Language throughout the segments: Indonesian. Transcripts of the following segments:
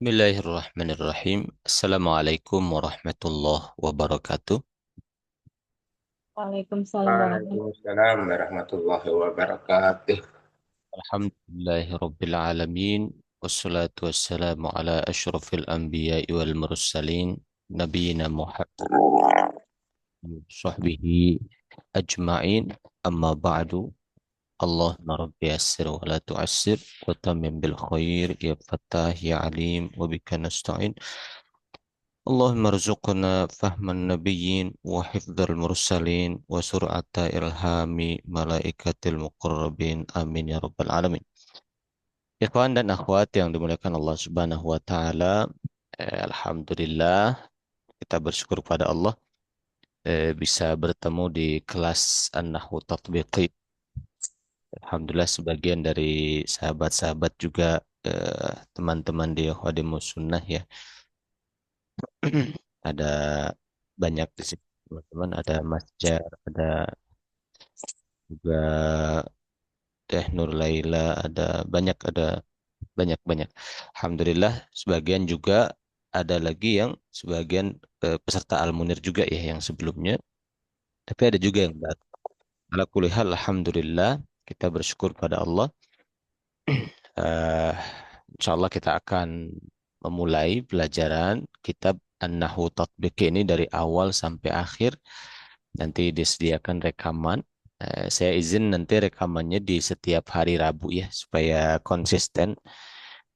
Bismillahirrahmanirrahim. Assalamualaikum warahmatullahi wabarakatuh. Waalaikumsalam warahmatullahi Waalaikumsalam warahmatullahi wabarakatuh. Alhamdulillahirabbil alamin. Wassalatu wassalamu ala asyrafil anbiya'i wal mursalin nabiyina Muhammad wa sahbihi ajma'in. Amma ba'du. Allahumma rabbi yassir wa la tu'assir wa tammim bil khair ya Fattah ya Alim wa bika nasta'in. اللهم ارزقنا فهم النبيين وحفظ المرسلين وسرعة إلهام ملائكة المقربين آمين يا رب العالمين. Ikhwan dan akhwat yang dimuliakan Allah Subhanahu wa taala, alhamdulillah kita bersyukur kepada Allah bisa bertemu di kelas An-Nahwu Tatbiqi. Alhamdulillah sebagian dari sahabat-sahabat juga teman-teman di Khadimus Sunnah ya. Ada banyak di sini teman-teman, ada Mas Jar, ada juga Teh Nur Laila, ada banyak-banyak. Alhamdulillah sebagian juga ada lagi yang sebagian peserta Al-Munir juga ya yang sebelumnya, tapi ada juga yang baru. Ala kulli hal, alhamdulillah kita bersyukur pada Allah. Eh Insya Allah kita akan memulai pelajaran kitab An-Nahwu Tatbiqi ini dari awal sampai akhir. Nanti disediakan rekaman. Saya izin nanti rekamannya di setiap hari Rabu ya, supaya konsisten.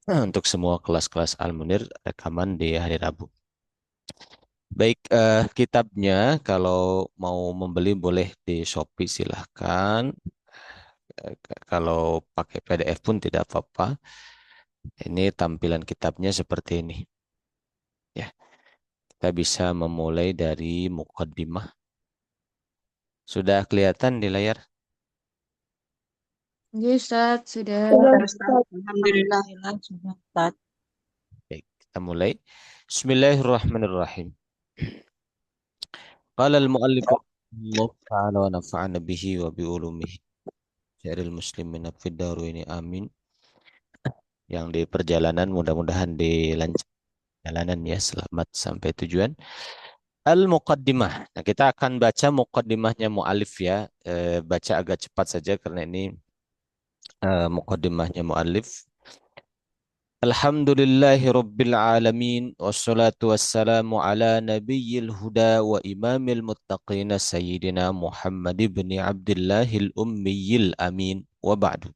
Untuk semua kelas-kelas Al-Munir, rekaman di hari Rabu. Baik, kitabnya kalau mau membeli boleh di Shopee silahkan. Kalau pakai PDF pun tidak apa-apa. Ini tampilan kitabnya seperti ini. Ya, kita bisa memulai dari muqaddimah. Sudah kelihatan di layar? Ya, Ustaz, sudah. Sudah Ustaz, Alhamdulillah. Alhamdulillah, sudah, Ustaz. Baik, kita mulai. Bismillahirrahmanirrahim. Qala al-muallif Allah ta'ala wa nafa'ana bihi wa bi ulumihi syaril muslimina fid ini amin. Yang di perjalanan mudah-mudahan dilancar perjalanan ya, selamat sampai tujuan. Al-Muqaddimah. Nah, kita akan baca muqaddimahnya mu'alif ya. Baca agak cepat saja karena ini muqaddimahnya mu'alif. Alhamdulillahi Rabbil Alamin. Wassalatu wassalamu ala nabiyyil huda wa imamil muttaqina sayyidina Muhammad ibn Abdillahil ummiyil amin. Wa ba'du.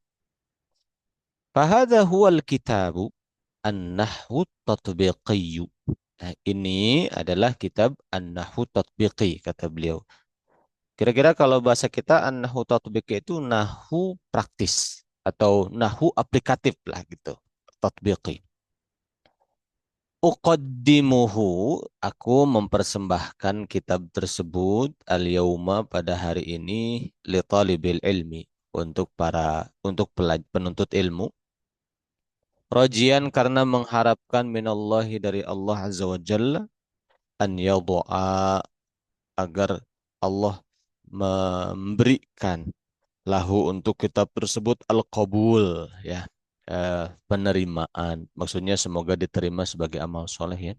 Fahadha huwal kitabu An-Nahwu Tatbiqi. Nah, ini adalah kitab An-Nahwu Tatbiqi, kata beliau. Kira-kira kalau bahasa kita An-Nahwu Tatbiqi itu nahwu praktis atau nahwu aplikatif lah gitu. Tatbiqi. Uqaddimuhu, aku mempersembahkan kitab tersebut al-yauma pada hari ini li talibil ilmi untuk penuntut ilmu. Rajian karena mengharapkan minallahi dari Allah Azza wa Jalla an yadu'a agar Allah memberikan lahu untuk kitab tersebut al-qabul ya, penerimaan, maksudnya semoga diterima sebagai amal soleh ya.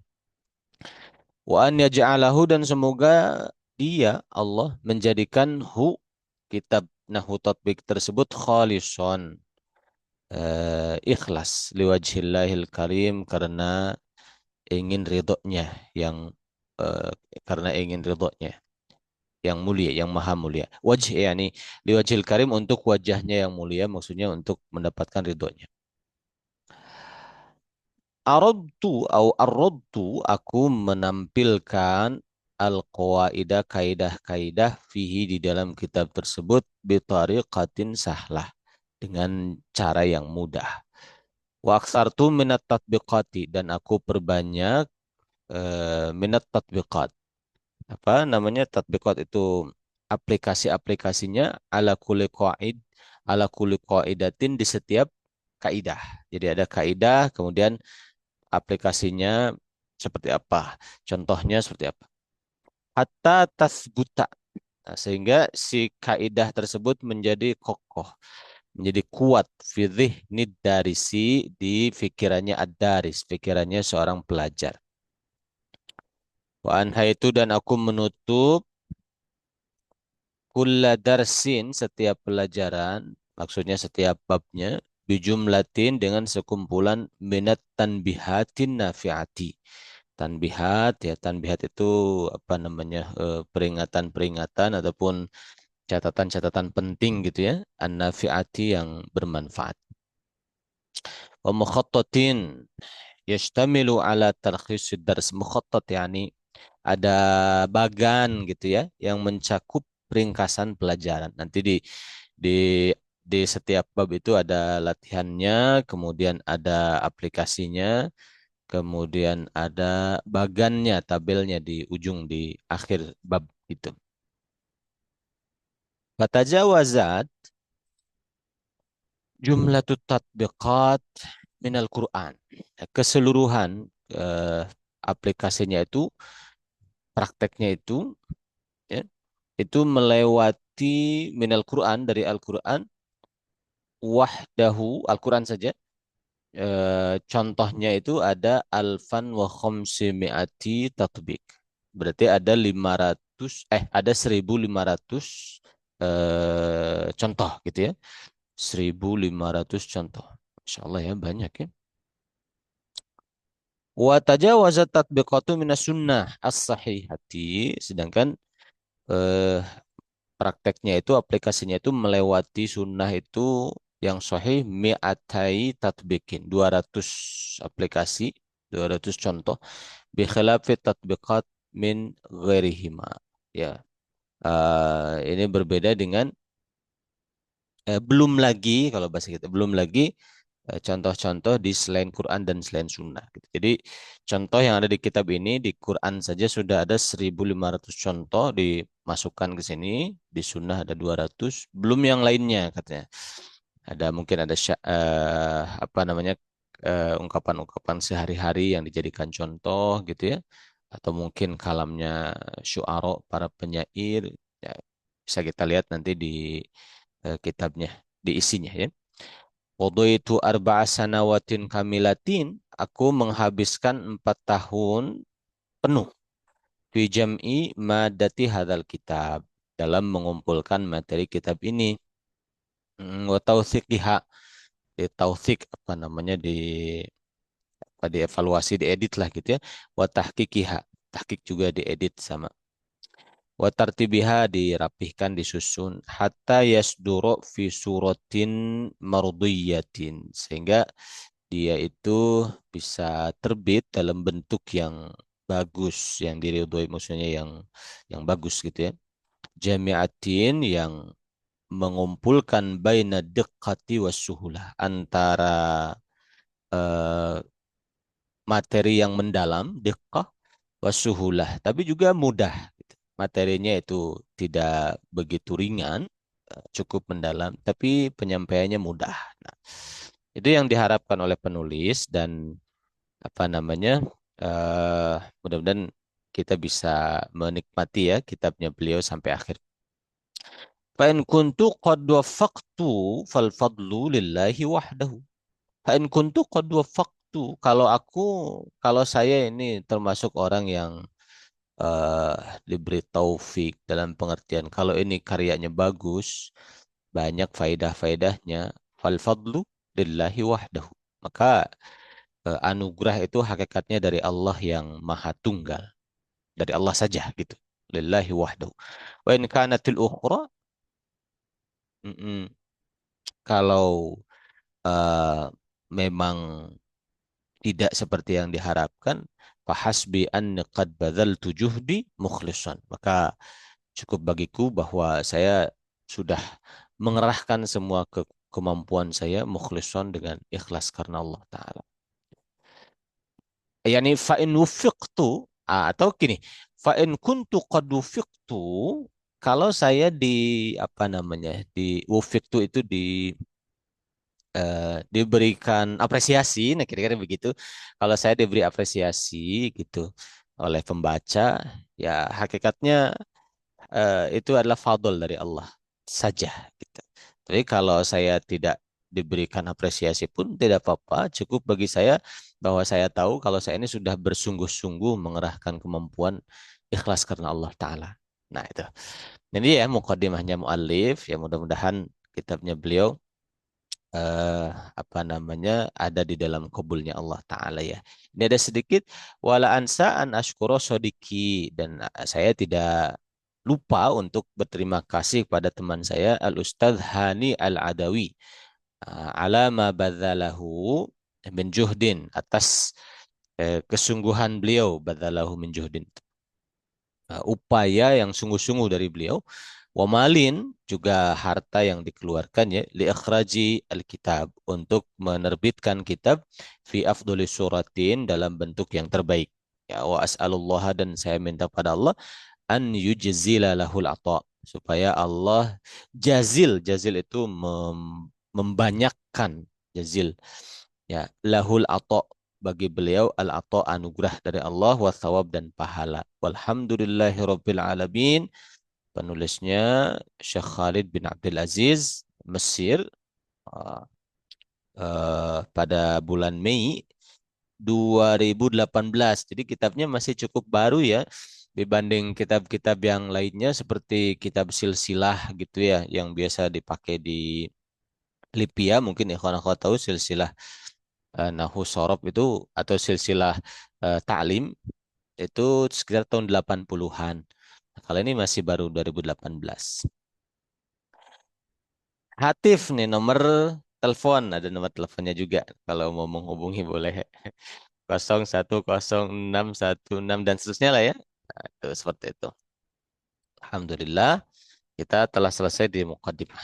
Wa an yaj'alahu, dan semoga dia Allah menjadikan kitab Nahwu Tatbik tersebut khalison, ikhlas liwajhillahil karim, ingin ridhonya yang eh, karena ingin ridhonya yang mulia, yang maha mulia. Wajh yakni liwajhil karim, untuk wajahnya yang mulia, maksudnya untuk mendapatkan ridhonya. Aradtu, aku menampilkan al-qawaidah, kaidah-kaidah fihi di dalam kitab tersebut bitariqatin sahlah, dengan cara yang mudah. Wa aksartu minat tatbiqati, dan aku perbanyak minat tatbiqat. Apa namanya tatbiqat itu? Aplikasi-aplikasinya ala kulli qaidatin, di setiap kaidah. Jadi ada kaidah, kemudian aplikasinya seperti apa? Contohnya seperti apa? Hatta tasbuta. Nah, sehingga si kaidah tersebut menjadi kokoh. menjadi kuat fi dhihni darisi di pikirannya ad-daris, pikirannya seorang pelajar. Wa anhaitu dan aku menutup kulla darsin setiap pelajaran, maksudnya setiap babnya, bijumlatin dengan sekumpulan minat tanbihatin nafiati. Tanbihat ya, tanbihat itu apa namanya, peringatan-peringatan ataupun catatan-catatan penting gitu ya, an-nafiati yang bermanfaat. Wa mukhattatin yashtamilu ala talkhis dars. Mukhattat yani ada bagan gitu ya yang mencakup ringkasan pelajaran. Nanti di di setiap bab itu ada latihannya, kemudian ada aplikasinya, kemudian ada bagannya, tabelnya di ujung di akhir bab itu. Fatajawazat jumlatut tatbiqat minal Quran. Keseluruhan eh, aplikasinya itu, prakteknya ya, itu melewati minal Quran dari Al-Quran wahdahu, Al-Quran saja. Contohnya itu ada alfan wa khamsimi'ati tatbik. Berarti ada 500, ada 1.500 contoh gitu ya. 1.500 contoh. Masya Allah ya, banyak ya. Wa tajawazat tatbiqatu minas sunnah as-sahihati. Sedangkan eh, prakteknya itu, aplikasinya itu melewati sunnah itu yang sahih mi'atai tatbikin, 200 aplikasi, 200 contoh, bi khilafi tatbiqat min ghairihima. Ya, ini berbeda dengan belum lagi, kalau bahasa kita belum lagi contoh-contoh di selain Quran dan selain Sunnah, gitu. Jadi contoh yang ada di kitab ini, di Quran saja sudah ada 1.500 contoh dimasukkan ke sini, di Sunnah ada 200, belum yang lainnya katanya. Ada mungkin ada apa namanya, ungkapan-ungkapan sehari-hari yang dijadikan contoh gitu ya, atau mungkin kalamnya syu'ara, para penyair. Ya, bisa kita lihat nanti di kitabnya, di isinya ya. Qadaitu arba'a sanawatin kamilatin. Aku menghabiskan 4 tahun penuh. Fi jam'i madati hadal kitab. Dalam mengumpulkan materi kitab ini. Wa tausiqiha. Di tausik, apa namanya, dievaluasi, diedit lah gitu ya. Wa tahqiqiha. Tahqiq juga diedit sama. Wa tartibiha, dirapihkan, disusun. Hatta yasduru fi suratin mardiyatin. Sehingga dia itu bisa terbit dalam bentuk yang bagus, yang diridhoi, maksudnya yang bagus gitu ya. Jami'atin, yang mengumpulkan baina diqqati wassuhulah, antara eh, materi yang mendalam, diqqah, wassuhulah, tapi juga mudah gitu. Materinya itu tidak begitu ringan, cukup mendalam, tapi penyampaiannya mudah. Nah, itu yang diharapkan oleh penulis, dan apa namanya, eh mudah-mudahan kita bisa menikmati ya kitabnya beliau sampai akhir. Fa in kuntu qad waffaqtu fal fadlu lillahi wahdahu. Fa in kuntu qad waffaqtu, kalau saya ini termasuk orang yang eh, diberi taufik, dalam pengertian kalau ini karyanya bagus, banyak faidah-faidahnya, fal fadlu lillahi wahdahu. Maka anugerah itu hakikatnya dari Allah yang Maha Tunggal, dari Allah saja gitu. Lillahi wahdahu. Wa in kanatil ukhra, mm-mm, kalau eh, memang tidak seperti yang diharapkan, fahasbi an qad badzaltu juhdi mukhlishan. Maka cukup bagiku bahwa saya sudah mengerahkan semua kemampuan saya, mukhlishan, dengan ikhlas karena Allah Ta'ala. Yani fa in wufiqtu, atau gini, fa in kuntu qad wufiqtu, kalau saya di apa namanya, di wufiqtu itu diberikan apresiasi, nah kira-kira begitu. Kalau saya diberi apresiasi gitu oleh pembaca, ya hakikatnya itu adalah fadl dari Allah saja gitu. Tapi kalau saya tidak diberikan apresiasi pun tidak apa-apa. Cukup bagi saya bahwa saya tahu kalau saya ini sudah bersungguh-sungguh mengerahkan kemampuan ikhlas karena Allah Ta'ala. Nah itu. Jadi ya mukadimahnya muallif. Ya mudah-mudahan kitabnya beliau apa namanya ada di dalam kabulnya Allah Ta'ala ya. Ini ada sedikit wala ansa an ashkuro sodiki dan saya tidak lupa untuk berterima kasih kepada teman saya Al Ustadz Hani Al Adawi ala ma badzalahu min juhdin atas kesungguhan beliau badzalahu min juhdin upaya yang sungguh-sungguh dari beliau wamalin juga harta yang dikeluarkan ya li ikhraji alkitab untuk menerbitkan kitab fi afdhali suratin dalam bentuk yang terbaik ya wa as'alullah dan saya minta pada Allah an yujzila lahul ata supaya Allah jazil itu membanyakkan jazil ya lahul ata bagi beliau al ata anugerah dari Allah wa thawab dan pahala walhamdulillahirabbil alamin. Penulisnya Syekh Khalid bin Abdul Aziz Mesir uh, pada bulan Mei 2018. Jadi kitabnya masih cukup baru ya dibanding kitab-kitab yang lainnya seperti kitab silsilah gitu ya yang biasa dipakai di Lipia mungkin ya kalau tahu silsilah Nahu Sorob itu atau silsilah Ta'lim itu sekitar tahun 80-an. Nah, kalau ini masih baru 2018. Hatif nih nomor telepon, ada nomor teleponnya juga. Kalau mau menghubungi boleh 010616 dan seterusnya lah ya. Nah, itu seperti itu. Alhamdulillah kita telah selesai di mukadimah.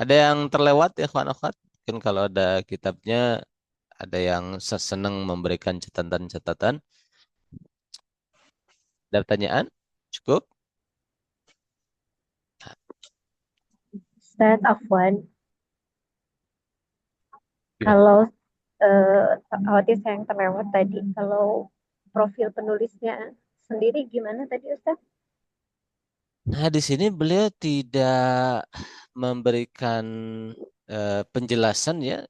Ada yang terlewat ya kawan akhwat? Mungkin kalau ada kitabnya ada yang senang memberikan catatan-catatan. Ada pertanyaan? Cukup? Ustadz Afwan, Ya. kalau khawatir saya yang terlewat tadi, kalau profil penulisnya sendiri gimana tadi Ustadz? Nah, di sini beliau tidak memberikan penjelasan ya,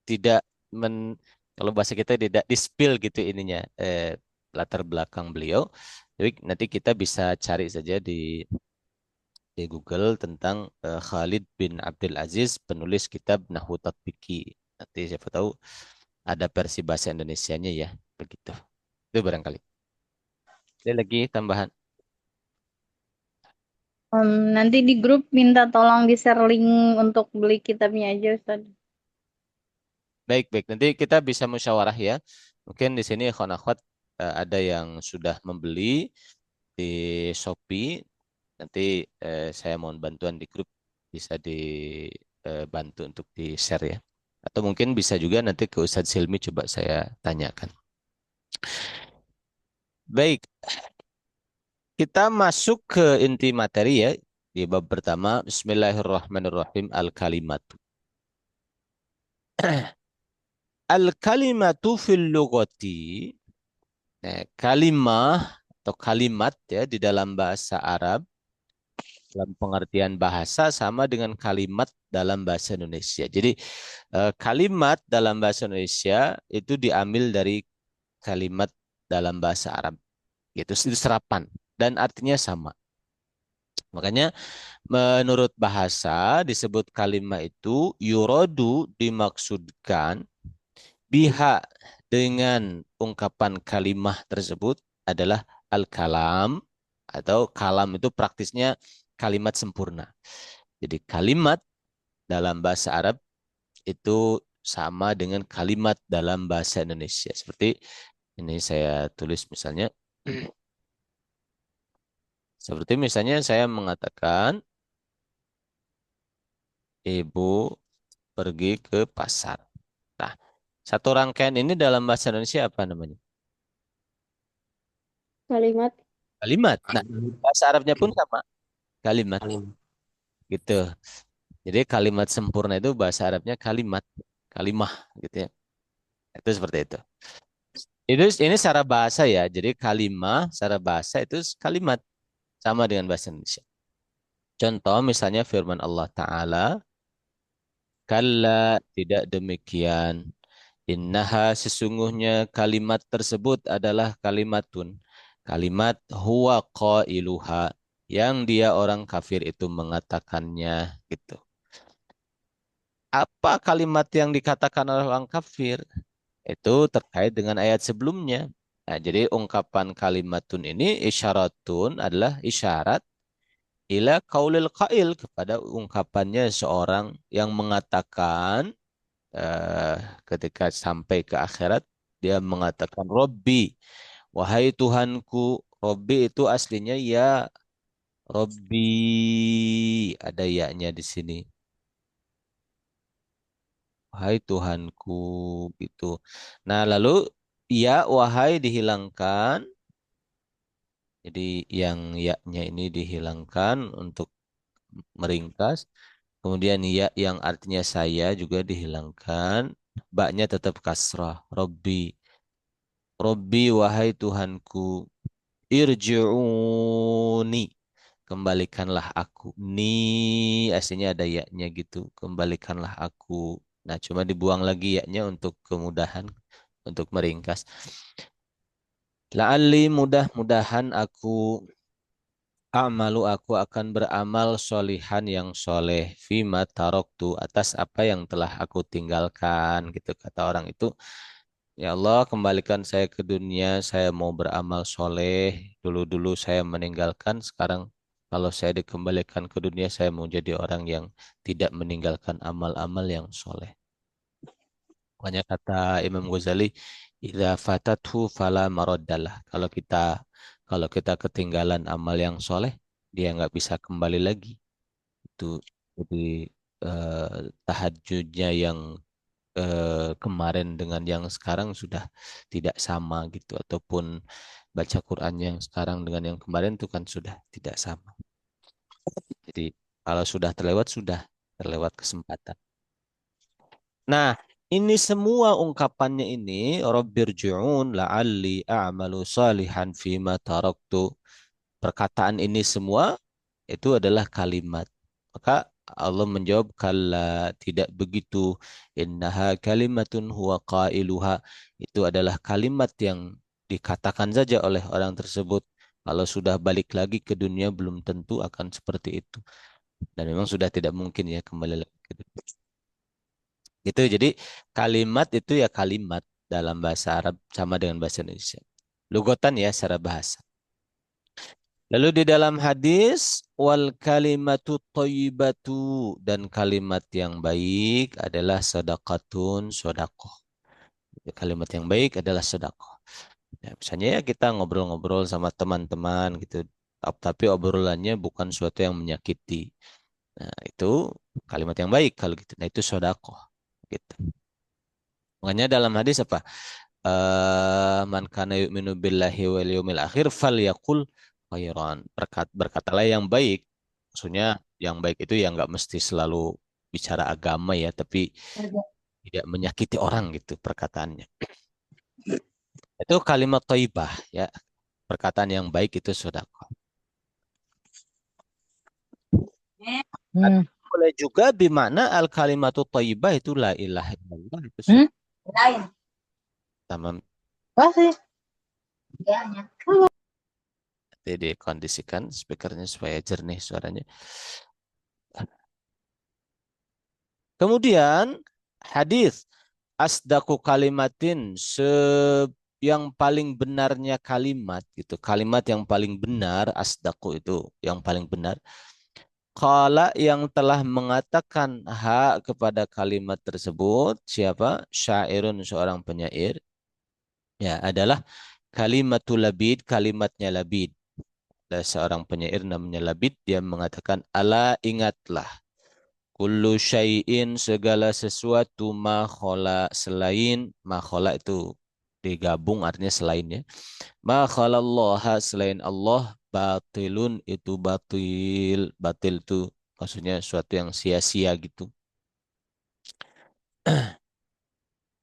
tidak men kalau bahasa kita tidak di-spill gitu ininya latar belakang beliau. Jadi nanti kita bisa cari saja di Google tentang Khalid bin Abdul Aziz penulis kitab Nahwu Tatbiki. Nanti siapa tahu ada versi bahasa Indonesianya ya, begitu. Itu barangkali. Ada lagi tambahan. Nanti di grup minta tolong di-share link untuk beli kitabnya aja, Ustaz. Baik, baik. Nanti kita bisa musyawarah ya. Mungkin di sini ikhwan akhwat ada yang sudah membeli di Shopee. Nanti saya mohon bantuan di grup bisa dibantu untuk di-share ya. Atau mungkin bisa juga nanti ke Ustadz Silmi coba saya tanyakan. Baik, kita masuk ke inti materi ya. Di bab pertama, Bismillahirrahmanirrahim, Al-Kalimat. Al-kalimatu fil lugati. Nah, kalimah atau kalimat ya di dalam bahasa Arab dalam pengertian bahasa sama dengan kalimat dalam bahasa Indonesia. Jadi kalimat dalam bahasa Indonesia itu diambil dari kalimat dalam bahasa Arab. Gitu, itu serapan dan artinya sama. Makanya menurut bahasa disebut kalimat itu yurodu dimaksudkan biha dengan ungkapan kalimah tersebut adalah al-kalam atau kalam itu praktisnya kalimat sempurna. Jadi kalimat dalam bahasa Arab itu sama dengan kalimat dalam bahasa Indonesia. Seperti ini saya tulis misalnya. Seperti misalnya saya mengatakan ibu pergi ke pasar. Nah, satu rangkaian ini dalam bahasa Indonesia apa namanya? Kalimat. Kalimat. Nah, bahasa Arabnya pun sama, kalimat. Gitu. Jadi kalimat sempurna itu bahasa Arabnya kalimat, kalimah gitu ya. Itu seperti itu. Ini secara bahasa ya. Jadi kalimah secara bahasa itu kalimat sama dengan bahasa Indonesia. Contoh misalnya firman Allah Ta'ala Kalla, tidak demikian. Innaha, sesungguhnya kalimat tersebut adalah kalimatun. Kalimat huwa qailuha, yang dia orang kafir itu mengatakannya gitu. Apa kalimat yang dikatakan oleh orang kafir? Itu terkait dengan ayat sebelumnya. Nah, jadi ungkapan kalimatun ini isyaratun adalah isyarat ila qaulil qail, kepada ungkapannya seorang yang mengatakan eh, ketika sampai ke akhirat dia mengatakan Robbi, wahai Tuhanku. Robbi itu aslinya ya, Robbi, ada ya-nya di sini. Wahai Tuhanku, gitu. Nah, lalu ya wahai dihilangkan. Jadi yang ya-nya ini dihilangkan untuk meringkas. Kemudian ya yang artinya saya juga dihilangkan. Baknya tetap kasrah. Robbi. Robbi, wahai Tuhanku. Irji'uni. Kembalikanlah aku. Ni aslinya ada ya-nya gitu. Kembalikanlah aku. Nah, cuma dibuang lagi ya-nya untuk kemudahan, untuk meringkas. La'alli, mudah-mudahan aku akan beramal solihan yang soleh fima taroktu, atas apa yang telah aku tinggalkan, gitu kata orang itu. Ya Allah, kembalikan saya ke dunia, saya mau beramal soleh. Dulu-dulu saya meninggalkan, sekarang kalau saya dikembalikan ke dunia, saya mau jadi orang yang tidak meninggalkan amal-amal yang soleh. Makanya kata Imam Ghazali, idza fatathu fala maraddalah. Kalau kita ketinggalan amal yang soleh, dia nggak bisa kembali lagi. Itu jadi tahajudnya yang kemarin dengan yang sekarang sudah tidak sama gitu, ataupun baca Quran yang sekarang dengan yang kemarin itu kan sudah tidak sama. Jadi kalau sudah terlewat kesempatan. Nah, ini semua ungkapannya ini Rabbirji'un la'alli a'malu salihan fima taraktu. Perkataan ini semua itu adalah kalimat. Maka Allah menjawab, kalla, tidak begitu. Innaha kalimatun huwa qailuha. Itu adalah kalimat yang dikatakan saja oleh orang tersebut. Kalau sudah balik lagi ke dunia belum tentu akan seperti itu. Dan memang sudah tidak mungkin ya kembali lagi ke dunia. Gitu. Jadi kalimat itu ya kalimat dalam bahasa Arab sama dengan bahasa Indonesia. Lugotan ya secara bahasa. Lalu di dalam hadis wal kalimatu thayyibatu, dan kalimat yang baik adalah sedekatun sedekah. Kalimat yang baik adalah sedekah. Ya, misalnya ya kita ngobrol-ngobrol sama teman-teman gitu, tapi obrolannya bukan suatu yang menyakiti. Nah, itu kalimat yang baik kalau gitu. Nah, itu sedekah gitu. Makanya dalam hadis apa? Man kana yu'minu billahi wal yawmil akhir falyaqul khairan. Berkatalah yang baik. Maksudnya yang baik itu ya nggak mesti selalu bicara agama ya, tapi tidak menyakiti orang gitu perkataannya. Itu kalimat thayyibah ya. Perkataan yang baik itu sedekah. Boleh juga bimana al kalimatu thayyibah itu la ilaha illallah itu Lain. sama. Masih. Nanti dikondisikan speakernya supaya jernih suaranya. Kemudian hadis asdaku kalimatin, yang paling benarnya kalimat gitu. Kalimat yang paling benar, asdaku itu yang paling benar. Qala, yang telah mengatakan hak kepada kalimat tersebut siapa? Syairun, seorang penyair. Ya, adalah kalimatul Labid, kalimatnya Labid. Ada seorang penyair namanya Labid, dia mengatakan ala, ingatlah, kullu syai'in, segala sesuatu, ma khola, selain, ma khola itu digabung artinya selainnya. Ma khalallaha, selain Allah, batilun, itu batil. Batil itu maksudnya sesuatu yang sia-sia gitu.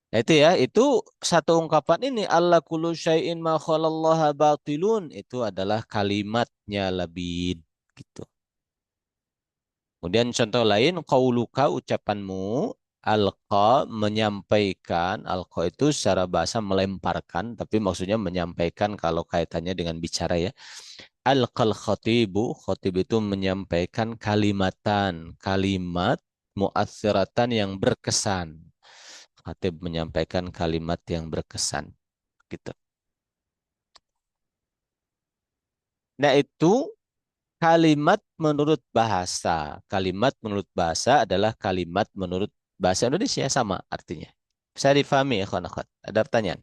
Nah, itu ya, itu satu ungkapan ini Allah kullu syai'in ma khalallaha batilun, itu adalah kalimatnya Labid gitu. Kemudian contoh lain, qauluka, ucapanmu, Alqa menyampaikan, alqa itu secara bahasa melemparkan, tapi maksudnya menyampaikan kalau kaitannya dengan bicara ya. Alqal khatibu, khatib itu menyampaikan kalimatan, kalimat mu'athiratan yang berkesan. Khatib menyampaikan kalimat yang berkesan. Gitu. Nah itu kalimat menurut bahasa. Kalimat menurut bahasa adalah kalimat menurut bahasa Indonesia sama artinya. Bisa difahami ya kawan-kawan? Ada pertanyaan?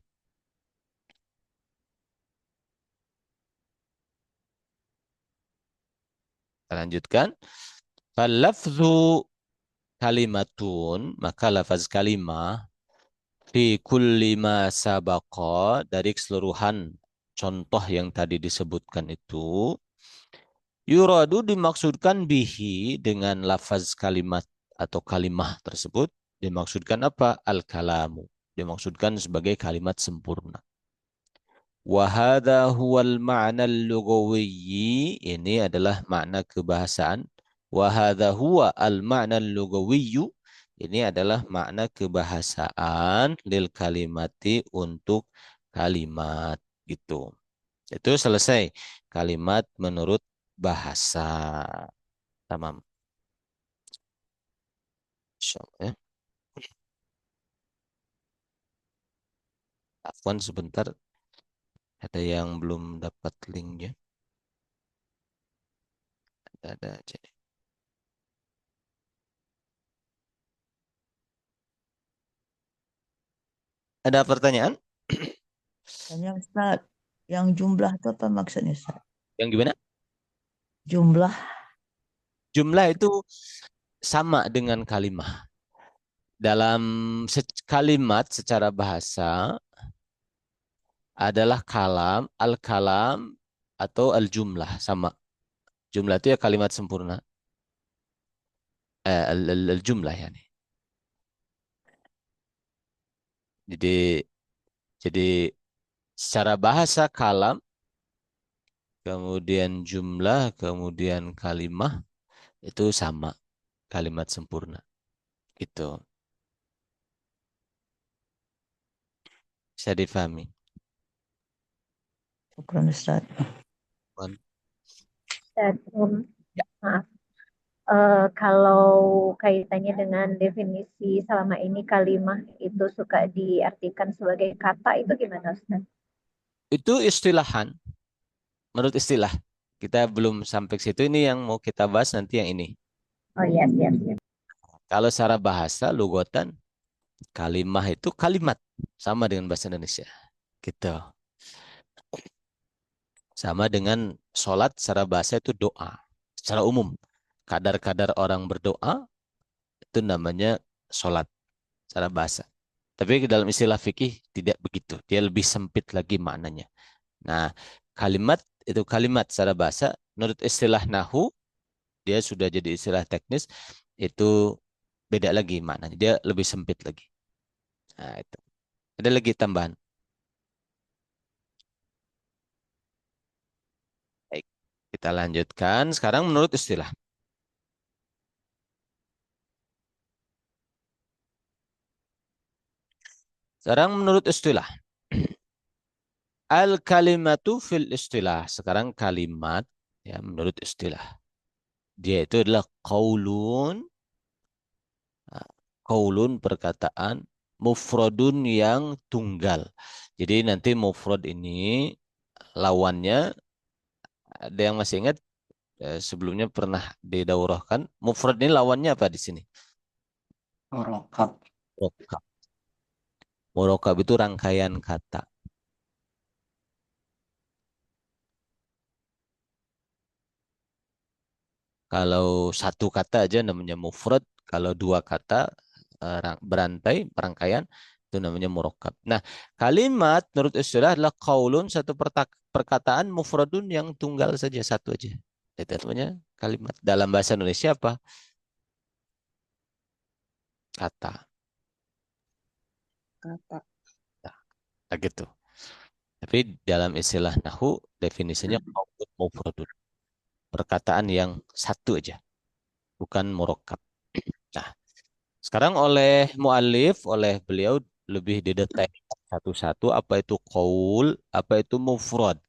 Kita lanjutkan. Falafzu kalimatun, maka lafaz kalimah fi kulli ma sabaqa dari keseluruhan contoh yang tadi disebutkan itu yuradu dimaksudkan bihi dengan lafaz kalimat atau kalimah tersebut dimaksudkan apa? Al-kalamu. Dimaksudkan sebagai kalimat sempurna. Wahada huwal ma'na al-lugawiyyi. Ini adalah makna kebahasaan. Wahada huwa al-ma'na al-lugawiyyu. Ini adalah makna kebahasaan lil kalimati untuk kalimat. Gitu. Itu selesai. Kalimat menurut bahasa. Tamam. Insyaallah ya. Afwan sebentar. Ada yang belum dapat linknya. Ada aja. Ada pertanyaan? Tanya Ustaz, yang jumlah itu apa maksudnya Ustaz? Yang gimana? Jumlah. Jumlah itu sama dengan kalimat. Dalam kalimat secara bahasa adalah kalam, al-kalam atau al-jumlah sama. Jumlah itu ya kalimat sempurna. Al-jumlah yani. Jadi jadi secara bahasa kalam, kemudian jumlah, kemudian kalimah itu sama, kalimat sempurna. Itu bisa difahami. Syukran Ustaz. Dan, maaf. Kalau kaitannya dengan definisi selama ini kalimah itu suka diartikan sebagai kata itu gimana Ustaz? Itu istilahan, menurut istilah. Kita belum sampai ke situ, ini yang mau kita bahas nanti yang ini. Oh iya, siap, siap. Kalau secara bahasa, lugotan, kalimah itu kalimat. Sama dengan bahasa Indonesia. Gitu. Sama dengan sholat secara bahasa itu doa. Secara umum. Kadar-kadar orang berdoa, itu namanya sholat secara bahasa. Tapi dalam istilah fikih tidak begitu. Dia lebih sempit lagi maknanya. Nah, kalimat itu kalimat secara bahasa. Menurut istilah nahu, dia sudah jadi istilah teknis, itu beda lagi maknanya. Dia lebih sempit lagi. Nah, itu. Ada lagi tambahan. Baik, kita lanjutkan. Sekarang menurut istilah. Sekarang menurut istilah. Al-kalimatu fil istilah. Sekarang kalimat ya menurut istilah. Dia itu adalah qaulun. Qaulun perkataan mufradun yang tunggal. Jadi nanti mufrad ini lawannya ada yang masih ingat sebelumnya pernah didaurahkan. Mufrad ini lawannya apa di sini? Merokap. Murokab. Murokab itu rangkaian kata. Kalau satu kata aja namanya mufrad, kalau dua kata berantai, perangkaian, itu namanya murokab. Nah, kalimat menurut istilah adalah qaulun, satu perkataan mufradun yang tunggal saja, satu aja. Itu namanya kalimat. Dalam bahasa Indonesia apa? Kata. Kata. Nah, gitu. Tapi dalam istilah nahu, definisinya qaulun mufradun. Perkataan yang satu aja, bukan murokab. Nah, Sekarang oleh muallif, oleh beliau lebih didetek satu-satu apa itu qaul, apa itu mufrad.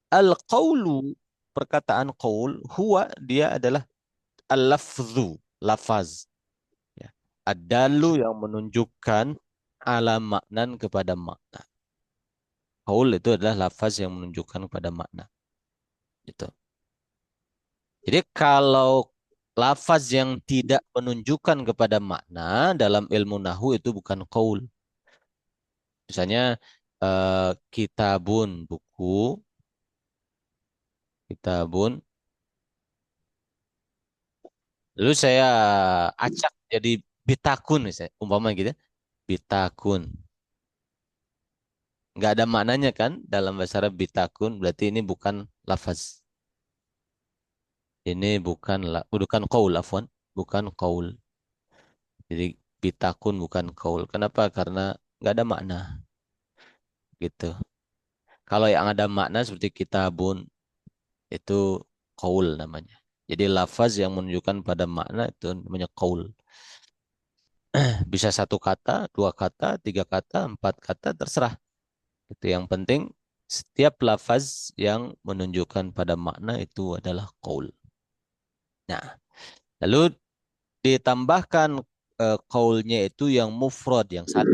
Al-qaulu, perkataan qaul, huwa dia adalah al-lafzu, lafaz. Ya. Ad-dalu yang menunjukkan ala maknan kepada makna. Qaul itu adalah lafaz yang menunjukkan kepada makna. Gitu. Jadi kalau lafaz yang tidak menunjukkan kepada makna dalam ilmu nahwu itu bukan qaul. Misalnya kitabun, buku, kitabun. Lalu saya acak jadi bitakun misalnya, umpama gitu. Bitakun. Nggak ada maknanya kan dalam bahasa Arab bitakun, berarti ini bukan lafaz. Ini bukan qaul, afwan, bukan qaul. Jadi bitakun bukan qaul. Kenapa? Karena nggak ada makna gitu. Kalau yang ada makna seperti kitabun itu qaul namanya. Jadi lafaz yang menunjukkan pada makna itu namanya qaul. Bisa satu kata, dua kata, tiga kata, empat kata, terserah. Itu yang penting setiap lafaz yang menunjukkan pada makna itu adalah qaul. Nah, lalu ditambahkan qaulnya itu yang mufrad, yang satu.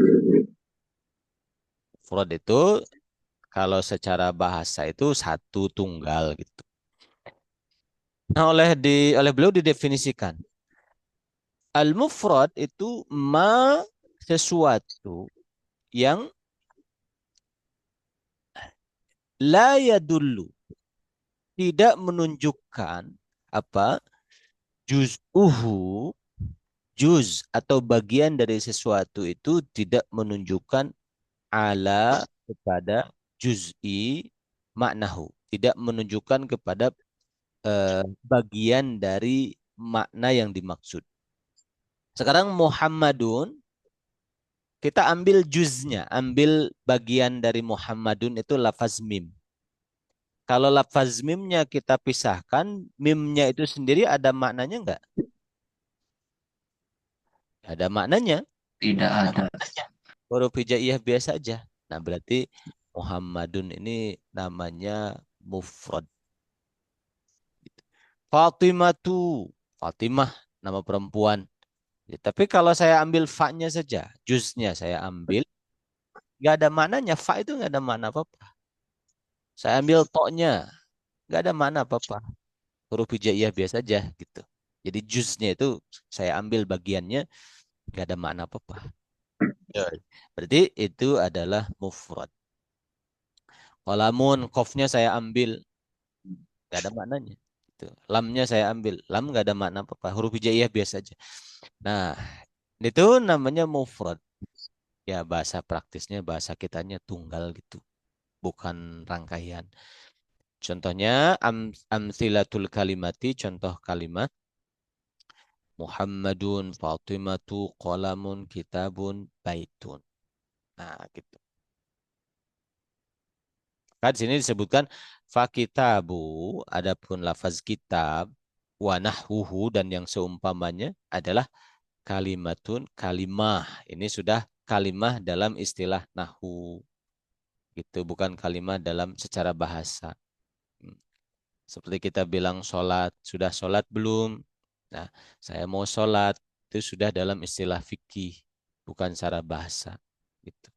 Mufrad itu kalau secara bahasa itu satu tunggal gitu. Nah, oleh beliau didefinisikan al-mufrad itu sesuatu yang la yadullu, tidak menunjukkan apa juz'uhu, juz atau bagian dari sesuatu itu tidak menunjukkan ala kepada juz'i maknahu, tidak menunjukkan kepada bagian dari makna yang dimaksud. Sekarang Muhammadun, kita ambil juznya, ambil bagian dari Muhammadun itu lafaz mim. Kalau lafaz mimnya kita pisahkan, mimnya itu sendiri ada maknanya enggak? Ada maknanya. Tidak ada. Huruf hijaiyah biasa aja. Nah, berarti Muhammadun ini namanya mufrad. Fatimatu, Fatimah nama perempuan. Ya, tapi kalau saya ambil fa-nya saja, juznya saya ambil, nggak ada maknanya. Fa itu nggak ada makna apa-apa. Saya ambil to-nya, nggak ada makna apa-apa. Huruf hijaiyah biasa aja gitu. Jadi juznya itu saya ambil bagiannya, nggak ada makna apa-apa. Ya. Berarti itu adalah mufrad. Qalamun, qafnya saya ambil, nggak ada maknanya. Gitu. Lamnya saya ambil, lam nggak ada makna apa-apa. Huruf hijaiyah biasa aja. Nah, itu namanya mufrad. Ya bahasa praktisnya, bahasa kitanya tunggal gitu. Bukan rangkaian. Contohnya amsilatul kalimati, contoh kalimat Muhammadun, Fatimatu, qalamun, kitabun, baitun. Nah, gitu. Kan di sini disebutkan fakitabu, adapun lafaz kitab, wa nahwuhu dan yang seumpamanya adalah kalimatun, kalimah. Ini sudah kalimah dalam istilah nahwu. Gitu, bukan kalimah dalam secara bahasa. Hmm. Seperti kita bilang sholat, sudah sholat belum? Nah, saya mau sholat, itu sudah dalam istilah fikih, bukan secara bahasa. Gitu.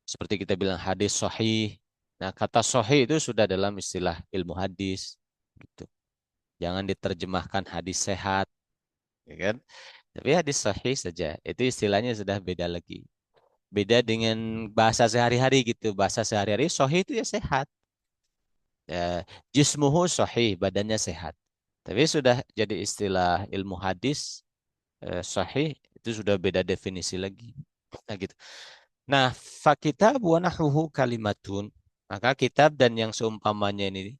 Seperti kita bilang hadis sahih. Nah, kata sahih itu sudah dalam istilah ilmu hadis. Gitu. Jangan diterjemahkan hadis sehat. Ya kan? Tapi hadis sahih saja. Itu istilahnya sudah beda lagi. Beda dengan bahasa sehari-hari gitu. Bahasa sehari-hari sahih itu ya sehat. Ya, jismuhu sahih, badannya sehat. Tapi sudah jadi istilah ilmu hadis sahih itu sudah beda definisi lagi. Nah, gitu. Nah, fakitab wa nahwuhu kalimatun. Maka kitab dan yang seumpamanya ini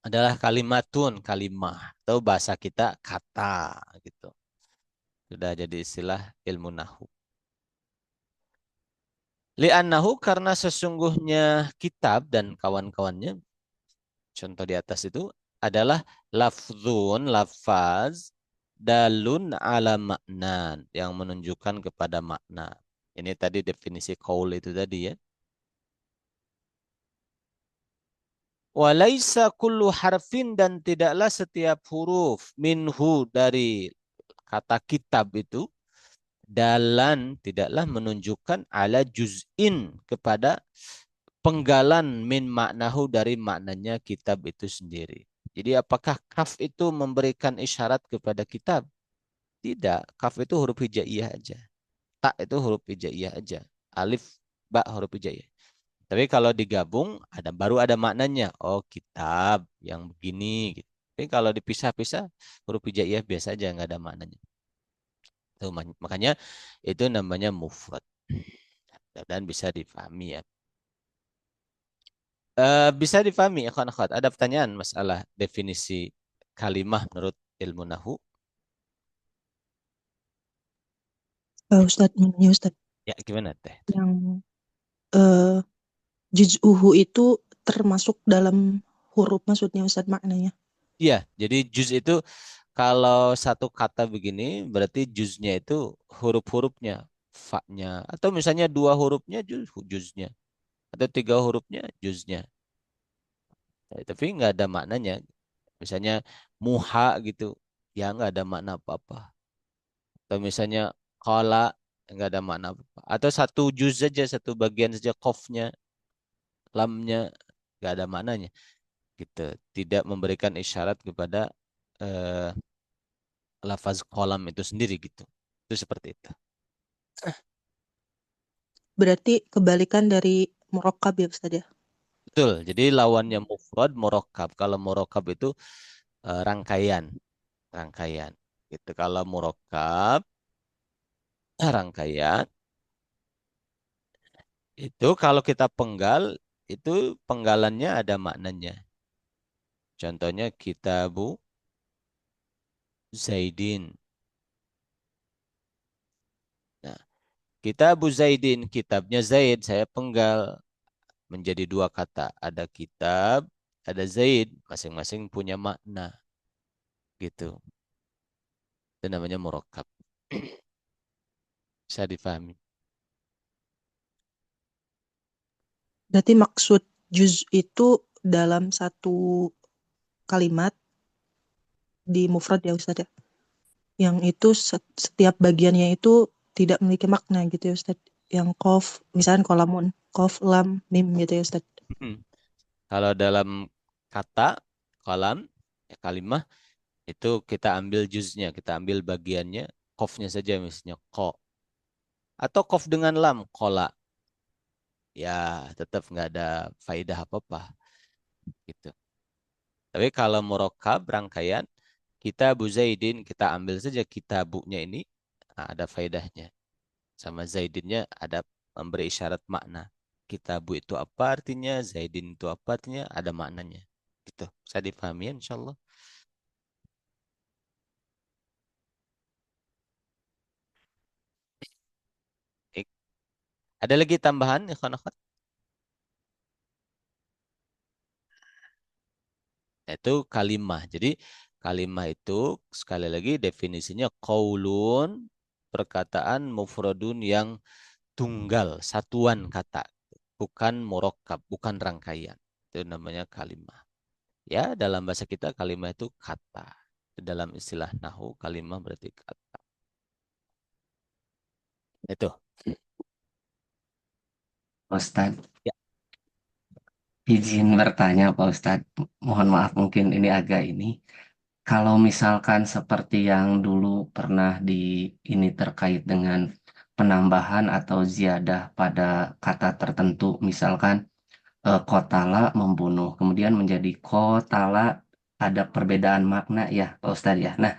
adalah kalimatun, kalimah atau bahasa kita kata gitu. Sudah jadi istilah ilmu nahwu. Li'annahu karena sesungguhnya kitab dan kawan-kawannya contoh di atas itu adalah lafzun, lafaz, dalun ala makna, yang menunjukkan kepada makna. Ini tadi definisi qaul itu tadi ya. Walaisa kullu harfin, dan tidaklah setiap huruf minhu dari kata kitab itu, dalan tidaklah menunjukkan ala juz'in kepada penggalan min maknahu dari maknanya kitab itu sendiri. Jadi apakah kaf itu memberikan isyarat kepada kitab? Tidak, kaf itu huruf hijaiyah aja. Ta itu huruf hijaiyah aja. Alif, ba huruf hijaiyah. Tapi kalau digabung baru ada maknanya. Oh, kitab yang begini gitu. Tapi kalau dipisah-pisah huruf hijaiyah biasa aja, nggak ada maknanya. Tuh, makanya itu namanya mufrad. Dan bisa difahami ya. Bisa difahami akhwan-akhwat. Ada pertanyaan masalah definisi kalimah menurut ilmu nahu? Ustadz, ini Ustadz, Ya, gimana teh? yang eh juz'uhu itu termasuk dalam huruf maksudnya Ustadz maknanya. Iya, jadi juz itu kalau satu kata begini berarti juznya itu huruf-hurufnya, fa-nya, atau misalnya dua hurufnya juznya, atau tiga hurufnya juznya. Tapi nggak ada maknanya. Misalnya muha gitu, ya nggak ada makna apa-apa. Atau misalnya qala, nggak ada makna apa-apa. Atau satu juz saja, satu bagian saja qafnya, lamnya, nggak ada maknanya. Gitu. Tidak memberikan isyarat kepada eh, lafaz kolam itu sendiri gitu. Itu seperti itu. Berarti kebalikan dari murakkab ya Ustadz ya. Betul. Jadi lawannya mufrad, murakkab. Kalau murakkab itu rangkaian, rangkaian. Gitu. Kalau murakkab rangkaian itu kalau kita penggal itu penggalannya ada maknanya. Contohnya kitabu Zaidin. Nah, kitabu Zaidin, kitabnya Zaid, saya penggal menjadi dua kata. Ada kitab, ada Zaid, masing-masing punya makna. Gitu. Itu namanya murakkab. Bisa difahami. Berarti maksud juz itu dalam satu kalimat di mufrad ya Ustadz ya. Yang itu setiap bagiannya itu tidak memiliki makna gitu ya Ustadz. Yang qaf, misalnya kolamun, qaf, lam, mim gitu ya Ustadz. Kalau dalam kata, kolam, ya, kalimah, itu kita ambil juznya, kita ambil bagiannya, qafnya saja misalnya ko. Atau qaf dengan lam, kola. Ya, tetap nggak ada faidah apa-apa. Gitu. Tapi kalau murakkab, rangkaian, kita Bu Zaidin, kita ambil saja kitabunya ini, nah, ada faedahnya. Sama Zaidinnya ada memberi isyarat makna. Kitabu itu apa artinya, Zaidin itu apa artinya, ada maknanya. Gitu. Bisa dipahami ya, insya Allah. Baik. Ada lagi tambahan, ikhwan akhwat? Itu kalimah. Jadi kalimah itu sekali lagi definisinya qaulun, perkataan mufradun yang tunggal, satuan kata, bukan murakkab, bukan rangkaian. Itu namanya kalimah. Ya, dalam bahasa kita kalimah itu kata. Dalam istilah nahu kalimah berarti kata. Itu. Ustadz, Ya. izin bertanya Pak Ustadz. Mohon maaf mungkin ini agak ini. Kalau misalkan seperti yang dulu pernah ini terkait dengan penambahan atau ziyadah pada kata tertentu, misalkan kotala membunuh, kemudian menjadi kotala ada perbedaan makna ya Pak Ustadz ya. Nah,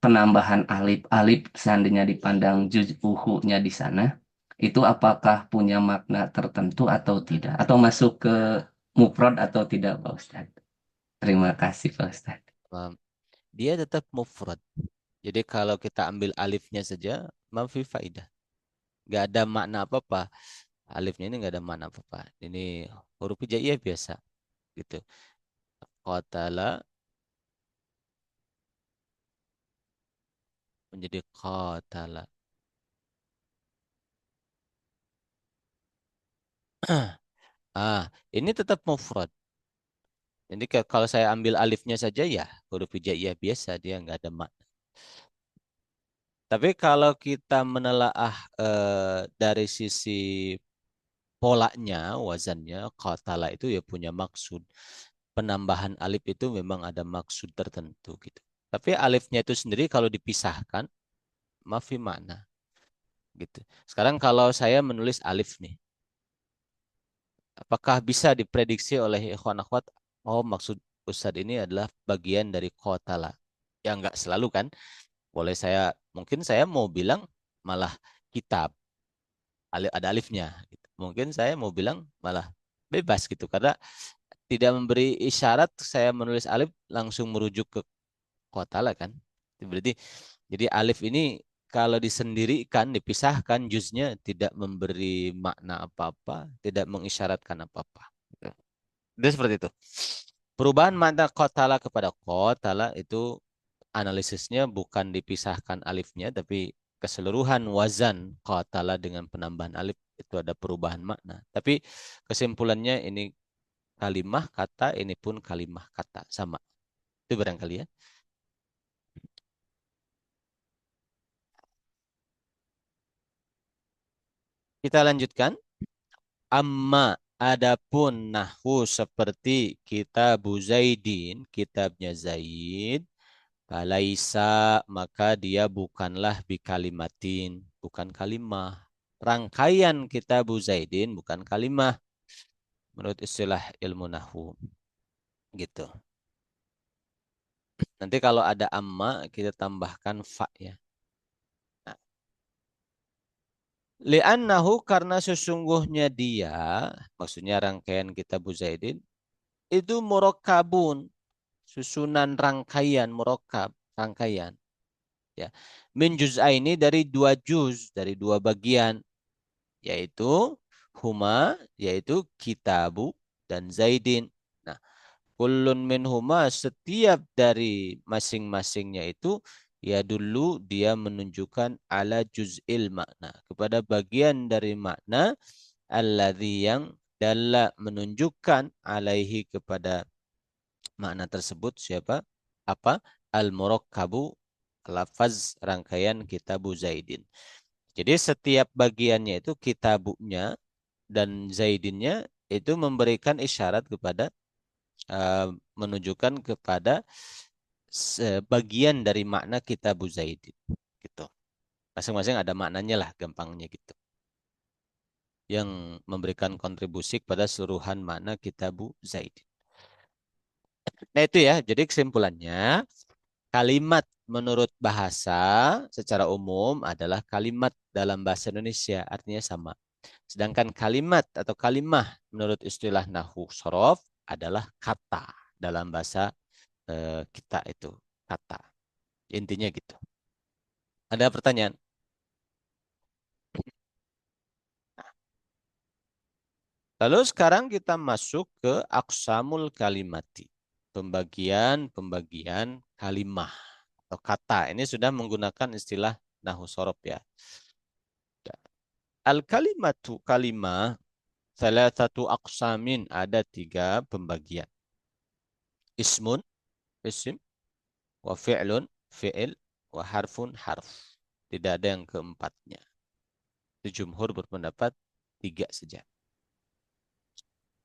penambahan alif-alif seandainya dipandang juz'uhu-nya di sana, itu apakah punya makna tertentu atau tidak? Atau masuk ke mufrad atau tidak Pak Ustadz? Terima kasih Pak Ustadz. Um, Dia tetap mufrad. Jadi kalau kita ambil alifnya saja, mafi faidah. Nggak ada makna apa-apa. Alifnya ini nggak ada makna apa-apa. Ini huruf hijaiyah biasa. Gitu. Qatala menjadi qatala. Ini tetap mufrad. Jadi kalau saya ambil alifnya saja ya huruf hijaiyah biasa, dia nggak ada makna. Tapi kalau kita menelaah dari sisi polanya, wazannya, qatala itu ya punya maksud. Penambahan alif itu memang ada maksud tertentu gitu. Tapi alifnya itu sendiri kalau dipisahkan, mafi makna gitu. Sekarang kalau saya menulis alif nih, apakah bisa diprediksi oleh ikhwan akhwat? Oh, maksud Ustadz ini adalah bagian dari qatala. Ya nggak selalu kan. Mungkin saya mau bilang malah kitab, ada alifnya gitu. Mungkin saya mau bilang malah bebas gitu karena tidak memberi isyarat saya menulis alif langsung merujuk ke qatala kan. Berarti jadi alif ini kalau disendirikan, dipisahkan juznya tidak memberi makna apa-apa, tidak mengisyaratkan apa-apa. Itu seperti itu. Perubahan makna qatala kepada qatala itu analisisnya bukan dipisahkan alifnya, tapi keseluruhan wazan qatala dengan penambahan alif itu ada perubahan makna. Tapi kesimpulannya ini kalimah kata, ini pun kalimah kata. Sama. Itu barangkali ya. Kita lanjutkan. Amma adapun nahwu seperti kitab Zaidin, kitabnya Zaid, falaisa maka dia bukanlah bikalimatin, bukan kalimah. Rangkaian kitab Zaidin bukan kalimah menurut istilah ilmu nahwu. Gitu. Nanti kalau ada amma kita tambahkan fa ya. Nah, li'annahu karena sesungguhnya dia, maksudnya rangkaian kitab Zaidin itu murakkabun, susunan rangkaian murakkab, rangkaian ya. Min juz'aini dari dua juz, dari dua bagian yaitu huma yaitu kitabu dan Zaidin. Nah, kullun minhuma setiap dari masing-masingnya itu ya dulu dia menunjukkan ala juz'il makna kepada bagian dari makna alladzi yang dalla menunjukkan alaihi kepada makna tersebut siapa? Apa? Al-murakkabu lafaz rangkaian kitabu Zaidin. Jadi setiap bagiannya itu kitabunya dan Zaidinnya itu memberikan isyarat kepada menunjukkan kepada sebagian dari makna kitabu Zaidin gitu. Masing-masing ada maknanya lah gampangnya gitu. Yang memberikan kontribusi kepada seluruhan makna kitabu Zaidin. Nah itu ya, jadi kesimpulannya kalimat menurut bahasa secara umum adalah kalimat dalam bahasa Indonesia, artinya sama. Sedangkan kalimat atau kalimah menurut istilah nahwu sorof adalah kata dalam bahasa kita itu, kata. Intinya gitu. Ada pertanyaan? Lalu sekarang kita masuk ke aqsamul kalimati. Pembagian-pembagian kalimah atau kata. Ini sudah menggunakan istilah nahwu sorof ya. Al-kalimatu kalimah salah satu aqsamin ada tiga pembagian. Ismun, isim, wa fi'lun, fi'il, wa harfun, harf. Tidak ada yang keempatnya. Jumhur berpendapat tiga saja.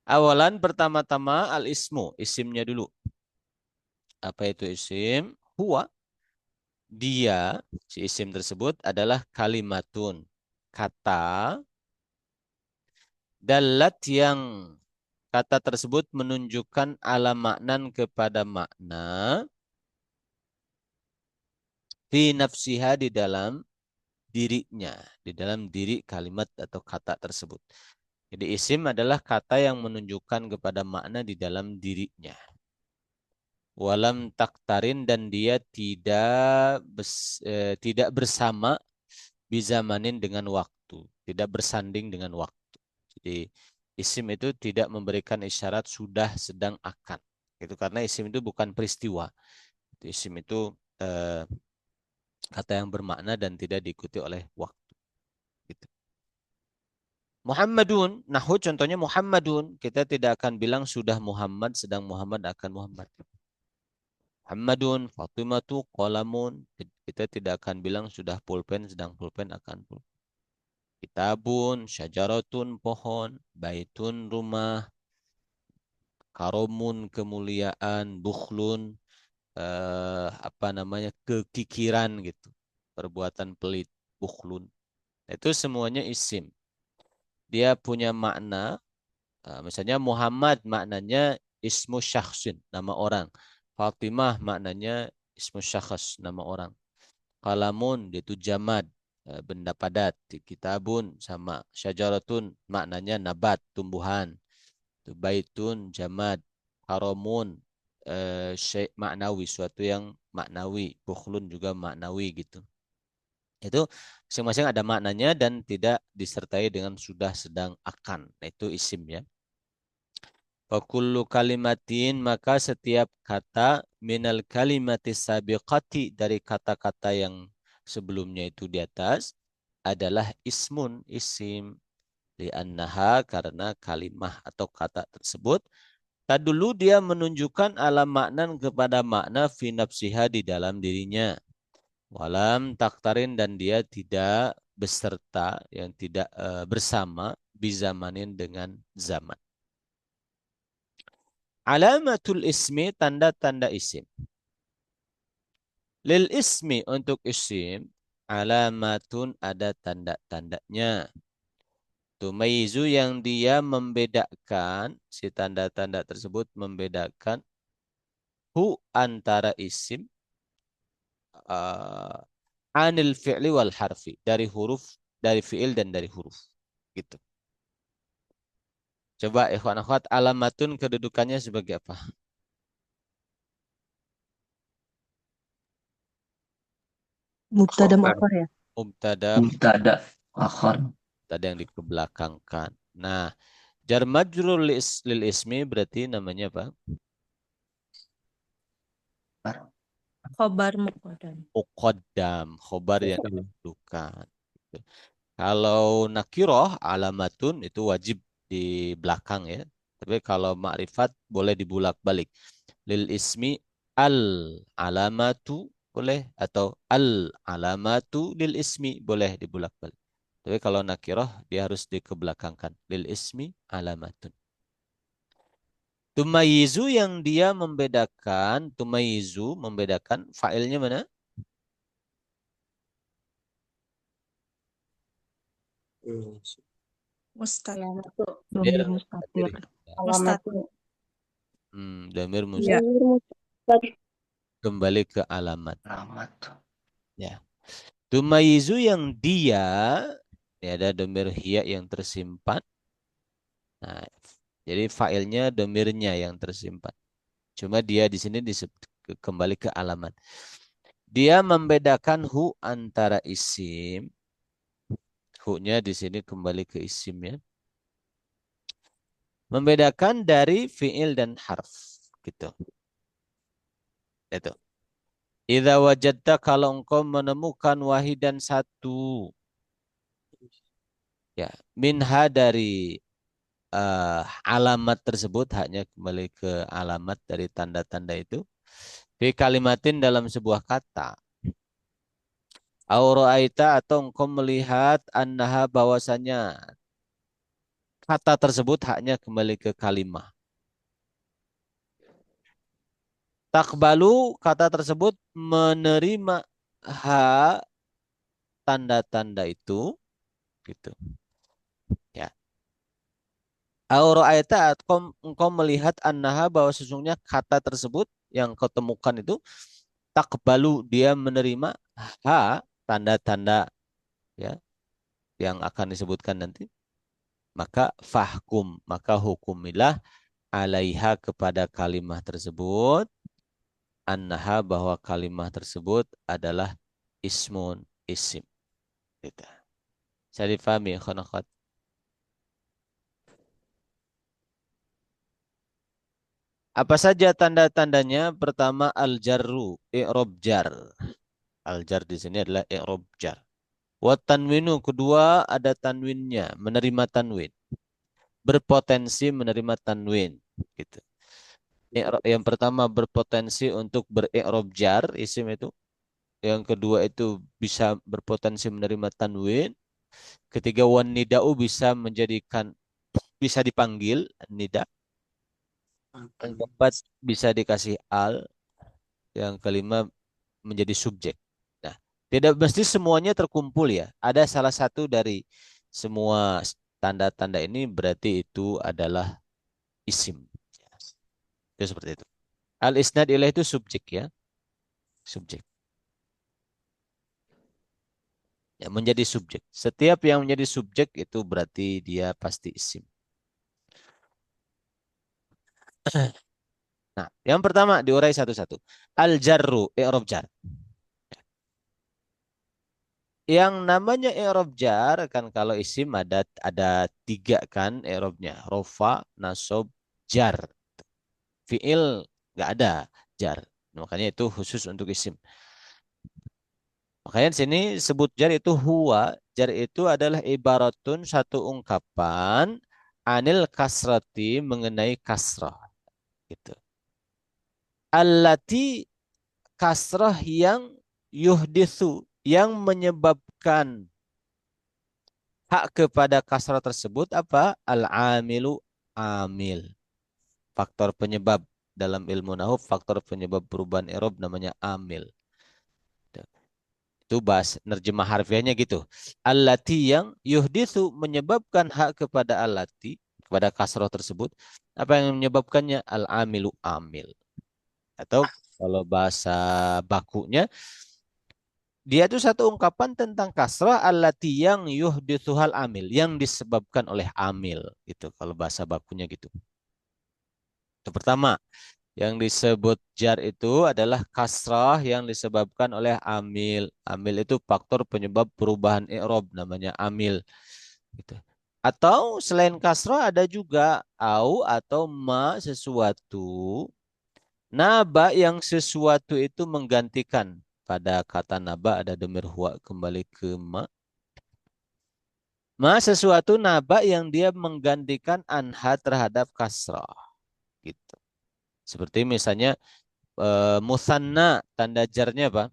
Awalan pertama-tama al-ismu, isimnya dulu. Apa itu isim? Huwa, dia, si isim tersebut adalah kalimatun. Kata, dalat yang kata tersebut menunjukkan ala maknan kepada makna fi nafsiha di dalam dirinya, di dalam diri kalimat atau kata tersebut. Jadi isim adalah kata yang menunjukkan kepada makna di dalam dirinya. Walam taktarin dan dia tidak bersama bizamanin dengan waktu, tidak bersanding dengan waktu. Jadi isim itu tidak memberikan isyarat sudah, sedang, akan. Itu karena isim itu bukan peristiwa. Isim itu Kata yang bermakna dan tidak diikuti oleh waktu. Gitu. Muhammadun, nahu contohnya Muhammadun. Kita tidak akan bilang sudah Muhammad, sedang Muhammad akan Muhammad. Muhammadun, Fatimatu, qalamun. Kita tidak akan bilang sudah pulpen, sedang pulpen akan pulpen. Kitabun, syajaratun, pohon. Baitun, rumah. Karomun, kemuliaan. Bukhlun, kekikiran gitu. Perbuatan pelit, bukhlun. Itu semuanya isim. Dia punya makna, misalnya Muhammad maknanya ismu syakhsin, nama orang. Fatimah maknanya ismu syakhs, nama orang. Kalamun itu jamad, benda padat. Kitabun sama syajaratun maknanya nabat, tumbuhan. Baitun jamad. Haramun syai' maknawi, suatu yang maknawi. Bukhlun juga maknawi gitu. Itu masing-masing ada maknanya dan tidak disertai dengan sudah, sedang, akan. Nah, itu isim ya. Fakullu kalimatin, maka setiap kata minal kalimati sabiqati, dari kata-kata yang sebelumnya itu di atas, adalah ismun, isim. Li'annaha, karena kalimah atau kata tersebut tadulu, dia menunjukkan alam maknan kepada makna fi nafsiha, di dalam dirinya. Walam taktarin, dan dia tidak beserta, yang tidak bersama, bizamanin, dengan zaman. Alamatul ismi, tanda-tanda isim. Lil ismi, untuk isim, alamatun, ada tanda-tandanya. Tumayizu, yang dia membedakan, si tanda-tanda tersebut membedakan hu, antara isim, uh, anil fi'li wal harfi, dari huruf, dari fi'il dan dari huruf. Gitu. Coba ikhwan akhwat, alamatun kedudukannya sebagai apa? Mubtada Khobar. muakhar ya. Mubtada, Mubtada akhar. tadi yang dikebelakangkan. Nah, jar majrur lil ismi berarti namanya apa? Khobar muqaddam. Muqaddam, khobar yang didahulukan. Gitu. Kalau nakiroh, alamatun itu wajib di belakang ya. Tapi kalau ma'rifat boleh dibulak-balik. Lil ismi al alamatu boleh, atau al alamatu lil ismi boleh dibulak-balik. Tapi kalau nakiroh dia harus dikebelakangkan. Lil ismi alamatun. Tumayizu, yang dia membedakan, tumayizu membedakan, failnya mana? Mustad. Alamatu. Domir Damir mustatir. mustatir. Mustad. Alamatu. Damir Iya. mustatir. Domir mustatir. Kembali ke alamat. Alamat. Ya. Tumayizu, yang dia, ini ada domir hiya yang tersimpan. Nah, jadi failnya domirnya yang tersimpan. Cuma dia di sini kembali ke alamat. Dia membedakan hu antara isim. Hu-nya di sini kembali ke isim ya. Membedakan dari fiil dan harf. Gitu. Itu. Idza wajadta, kalau engkau menemukan wahidan satu. Ya, minha, dari alamat tersebut, hanya kembali ke alamat dari tanda-tanda itu. Fi kalimatin, dalam sebuah kata. Aura'aita, atau engkau melihat, annaha, bahwasanya kata tersebut hanya kembali ke kalimah. Takbalu, kata tersebut menerima ha, tanda-tanda itu, gitu. Ya. Aura'aita, engkau melihat, annaha, bahwa sesungguhnya kata tersebut yang kau temukan itu, takbalu, dia menerima ha, tanda-tanda ya yang akan disebutkan nanti. Maka fahkum, maka hukumilah, alaiha, kepada kalimah tersebut, annaha, bahwa kalimah tersebut adalah ismun, isim. Gitu. Saya difahami, khonakhot. Apa saja tanda-tandanya? Pertama, al-jarru, i'rob jar. Al-jar di sini adalah i'rab jar. Wa tanwinu, kedua ada tanwinnya, menerima tanwin. Berpotensi menerima tanwin. Gitu. Yang pertama berpotensi untuk ber-i'rab jar, isim itu. Yang kedua itu bisa berpotensi menerima tanwin. Ketiga wan nida'u bisa dipanggil nida. Yang keempat bisa dikasih al. Yang kelima menjadi subjek. Nah, tidak mesti semuanya terkumpul ya. Ada salah satu dari semua tanda-tanda ini berarti itu adalah isim. Itu seperti itu. Al-isnad ilaih itu subjek ya. Subjek. Ya, menjadi subjek. Setiap yang menjadi subjek itu berarti dia pasti isim. Nah, yang pertama diurai satu-satu. Al-jarru, i'rab jar. Yang namanya i'rab jar kan kalau isim ada tiga kan i'rabnya. Rofa, nasob, jar. Fi'il nggak ada jar. Makanya itu khusus untuk isim. Makanya di sini sebut jar itu huwa. Jar itu adalah ibaratun satu ungkapan anil kasrati mengenai kasrah. Gitu. Allati kasrah yang yuhdithu yang menyebabkan hak kepada kasrah tersebut apa? Al-amilu amil. Faktor penyebab dalam ilmu nahwu, faktor penyebab perubahan i'rab namanya amil. Itu bahas nerjemah harfiahnya gitu. Allati yang yuhdithu menyebabkan hak kepada allati, kepada kasrah tersebut. Apa yang menyebabkannya? Al-amilu amil. Atau kalau bahasa bakunya, dia itu satu ungkapan tentang kasrah allati yang yuhdithuhal amil, yang disebabkan oleh amil. Gitu, kalau bahasa bakunya gitu. Itu pertama. Yang disebut jar itu adalah kasrah yang disebabkan oleh amil. Amil itu faktor penyebab perubahan i'rab namanya amil. Gitu. Atau selain kasrah ada juga au atau ma sesuatu. Naba yang sesuatu itu menggantikan. Pada kata naba ada domir huwa kembali ke ma. Ma sesuatu naba yang dia menggantikan anha terhadap kasrah. Gitu. Seperti misalnya musanna tanda jarnya apa?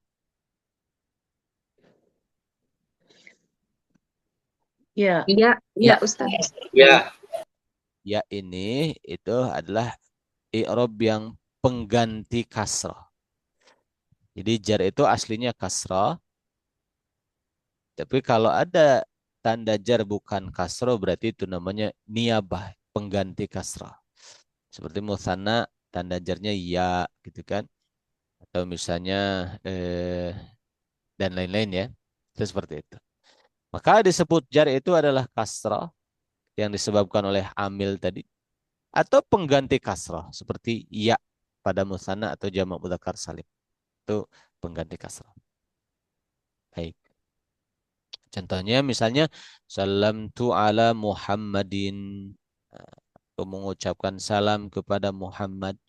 Ya. Iya, iya Ya. Ustaz. Ya. Ya ini itu adalah i'rab yang pengganti kasrah. Jadi jar itu aslinya kasrah. Tapi kalau ada tanda jar bukan kasrah berarti itu namanya niyabah, pengganti kasrah. Seperti musanna tanda jarnya ya gitu kan. Atau misalnya dan lain-lain ya. Itu seperti itu. Maka disebut jar itu adalah kasrah yang disebabkan oleh amil tadi atau pengganti kasrah seperti ya pada musanna atau jamak mudzakkar salim. Itu pengganti kasrah. Baik. Contohnya misalnya salam tu ala Muhammadin. Nah, aku mengucapkan salam kepada Muhammad.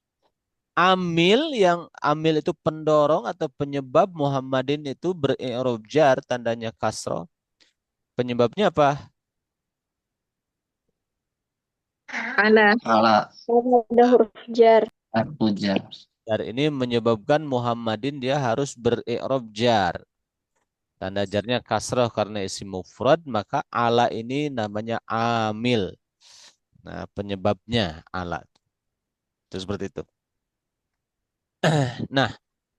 Amil yang amil itu pendorong atau penyebab Muhammadin itu ber-i'rab jar tandanya kasrah. Penyebabnya apa? Ala. Ala Ada huruf jar. hujan. Jar ini menyebabkan Muhammadin dia harus ber-i'rab jar. Tanda jarnya kasrah karena isim mufrad, maka ala ini namanya amil. Nah, penyebabnya ala. Itu seperti itu. Nah,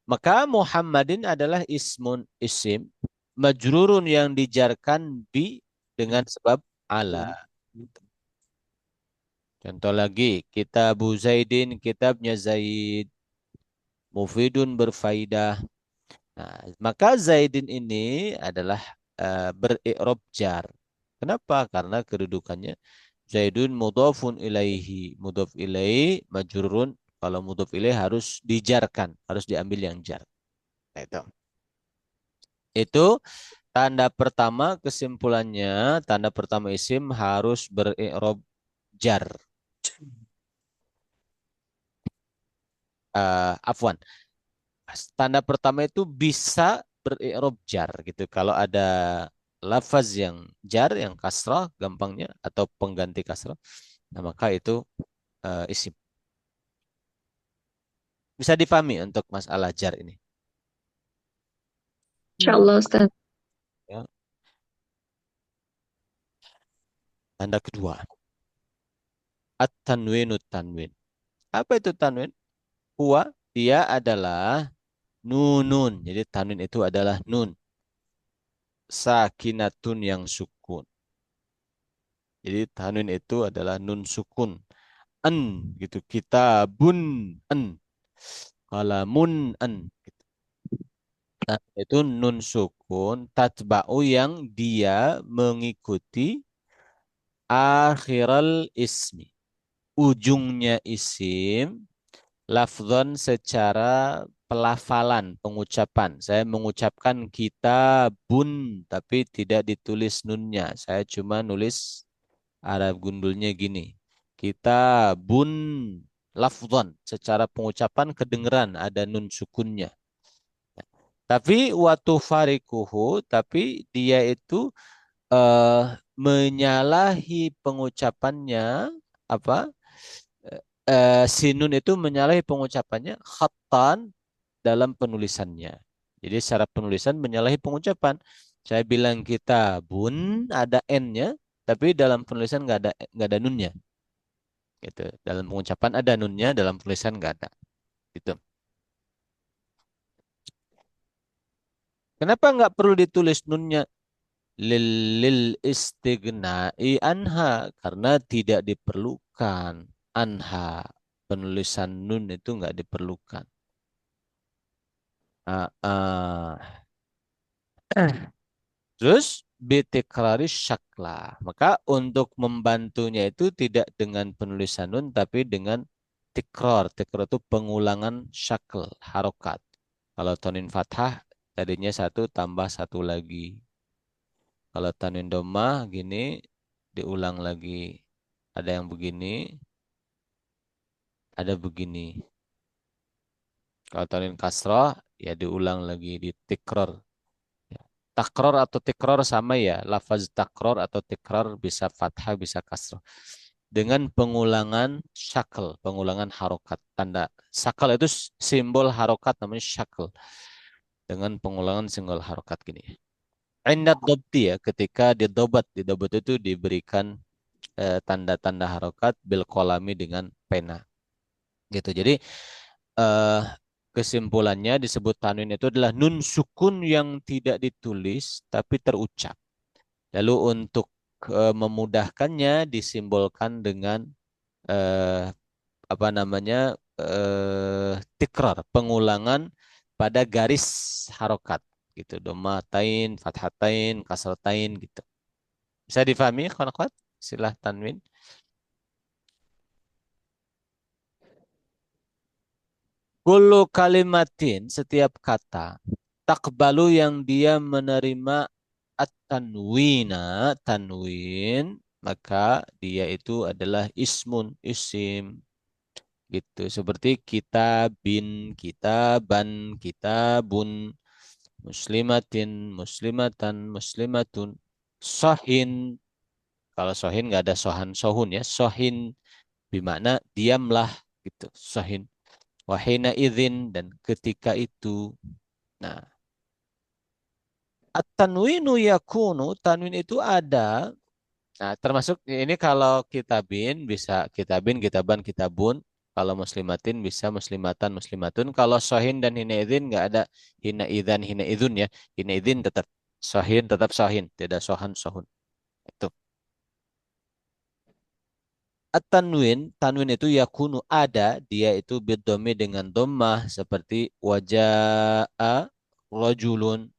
maka Muhammadin adalah isim majrurun yang dijarkan bi dengan sebab ala. Contoh lagi, kitabu Zaidin, kitabnya Zaid, mufidun berfaidah. Nah, maka Zaidin ini adalah ber-i'rab jar. Kenapa? Karena kedudukannya Zaidun mudhafun ilaihi. Mudhaf ilaihi majrurun. Kalau mudhaf ilaihi harus dijarkan, harus diambil yang jar. Nah, itu. Itu tanda pertama, kesimpulannya tanda pertama isim harus ber-i'rab jar. Afwan. Tanda pertama itu bisa beri'rab jar gitu. Kalau ada lafaz yang jar, yang kasrah gampangnya atau pengganti kasrah, nah maka itu isim. Bisa dipahami untuk masalah jar ini. Insyaallah Ustaz. Ya. Tanda kedua, at-tanwinu tanwin. Apa itu tanwin? Huwa, dia adalah nunun. Jadi tanwin itu adalah nun. Sakinatun yang sukun. Jadi tanwin itu adalah nun sukun. An gitu. Kitabun an. Kalamun an. Gitu. Nah, itu nun sukun tatba'u yang dia mengikuti akhiral ismi. Ujungnya isim, lafzon secara pelafalan, pengucapan. Saya mengucapkan kitabun, tapi tidak ditulis nunnya. Saya cuma nulis Arab gundulnya gini. Kitabun, lafzon. Secara pengucapan kedengeran ada nun sukunnya. Tapi waktu farikuhu, tapi dia itu eh, menyalahi pengucapannya apa? Sinun itu menyalahi pengucapannya khattan dalam penulisannya. Jadi secara penulisan menyalahi pengucapan. Saya bilang kita bun ada n-nya, tapi dalam penulisan nggak ada nunnya. Gitu. Dalam pengucapan ada nunnya, dalam penulisan nggak ada. Gitu. Kenapa nggak perlu ditulis nunnya? Lil istighna'i anha, karena tidak diperlukan anha. Penulisan nun itu nggak diperlukan. Ah, ah. Terus bitikrari syakla. Maka untuk membantunya itu tidak dengan penulisan nun tapi dengan tikror. Tikror itu pengulangan syakl, harokat. Kalau tonin fathah tadinya satu tambah satu lagi. Kalau tonin domah gini diulang lagi. Ada yang begini, ada begini. Kalau tonin kasroh ya diulang lagi di tikror. Ya. Takror atau tikror sama ya. Lafaz takror atau tikror bisa fathah, bisa kasroh. Dengan pengulangan syakl, pengulangan harokat. Tanda syakl itu simbol harokat namanya syakl. Dengan pengulangan simbol harokat gini. Indat dobti ya, ketika didobat itu diberikan tanda-tanda harokat bil kolami dengan pena. Gitu. Jadi eh, kesimpulannya disebut tanwin itu adalah nun sukun yang tidak ditulis tapi terucap. Lalu untuk memudahkannya disimbolkan dengan eh, apa namanya tikrar, pengulangan pada garis harokat gitu. Domatain, fathatain, kasratain gitu. Bisa difahami kawan-kawan? Istilah tanwin. Kullu kalimatin, setiap kata. Takbalu yang dia menerima at-tanwina, tanwin, maka dia itu adalah ismun, isim. Gitu. Seperti kitabin, kitaban, kitabun, muslimatin, muslimatan, muslimatun. Sohin, kalau sohin nggak ada sohan, sohun ya. Sohin bermakna diamlah gitu. Sohin. Wahina izin dan ketika itu. Nah, at-tanwinu yakunu, tanwin itu ada. Nah, termasuk ini kalau kitabin bisa kitabin, kitaban, kitabun. Kalau muslimatin bisa muslimatan, muslimatun. Kalau sohin dan hina izin nggak ada hina idzan, hina idzun ya. Hina idzin tetap sohin, tetap sohin, tidak sohan, sohun. Itu. At-tanwin, tanwin itu yakunu ada, dia itu bidomi dengan dhammah seperti wajaa rajulun.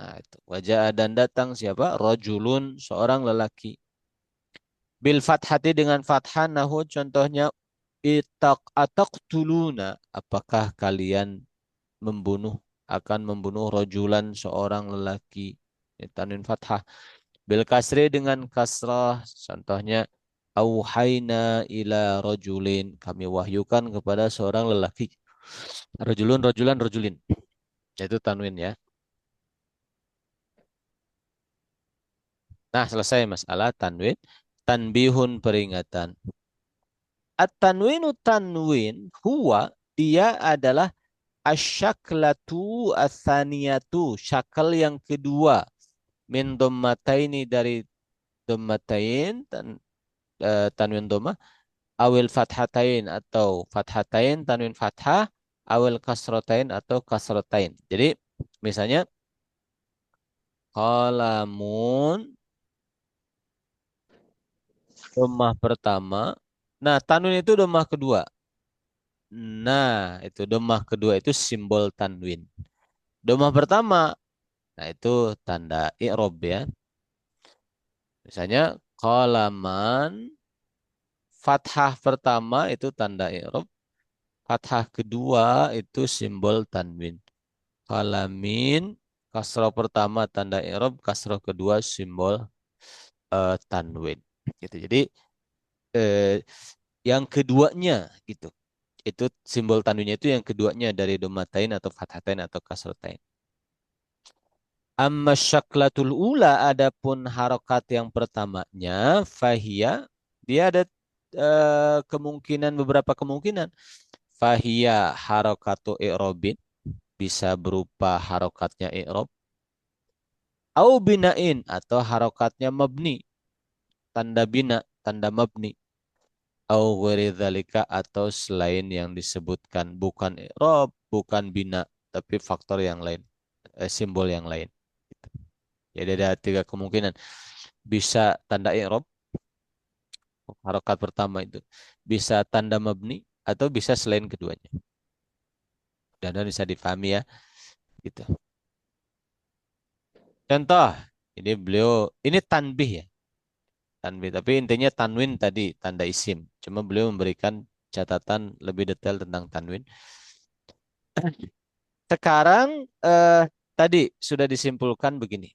Nah, itu wajah dan datang siapa? Rajulun, seorang lelaki. Bil fathati dengan fathah nahu contohnya ataqtuluna, apakah kalian membunuh akan membunuh rajulan seorang lelaki. Ini tanwin fathah. Bil kasri dengan kasrah contohnya auhayna ila rajulin, kami wahyukan kepada seorang lelaki. Rajulun, rajulan, rajulin. Yaitu tanwin ya. Nah, selesai masalah tanwin. Tanbihun peringatan. At-tanwinu tanwin huwa dia adalah asyaklatu atsaniyatu, syakal yang kedua min dhammataini dari dhammatain tanwin dhammah awil fathatain atau fathatain tanwin fathah awil kasratain atau kasratain. Jadi misalnya qalamun dhammah pertama. Nah, tanwin itu dhammah kedua. Nah, itu dhammah kedua itu simbol tanwin. Dhammah pertama, nah itu tanda i'rab ya. Misalnya qalaman fathah pertama itu tanda i'rab, fathah kedua itu simbol tanwin. Qalamin kasrah pertama tanda i'rab, kasrah kedua simbol tanwin. Gitu. Jadi eh, yang keduanya gitu. Itu simbol tanwinnya itu yang keduanya dari domatain atau fathatain atau kasratain. Amma syaklatul ula adapun harokat yang pertamanya fahia dia ada kemungkinan beberapa kemungkinan. Fahia harokatu i'robin bisa berupa harokatnya i'rob au binain atau harokatnya mabni tanda bina tanda mabni au ghairi dzalika atau selain yang disebutkan bukan i'rob bukan bina tapi faktor yang lain simbol yang lain. Jadi ada tiga kemungkinan. Bisa tanda i'rob, harokat pertama itu. Bisa tanda mabni, atau bisa selain keduanya. Dan bisa difahami ya. Gitu. Contoh, ini beliau, ini tanbih ya. Tanbih, tapi intinya tanwin tadi, tanda isim. Cuma beliau memberikan catatan lebih detail tentang tanwin. Sekarang, tadi sudah disimpulkan begini.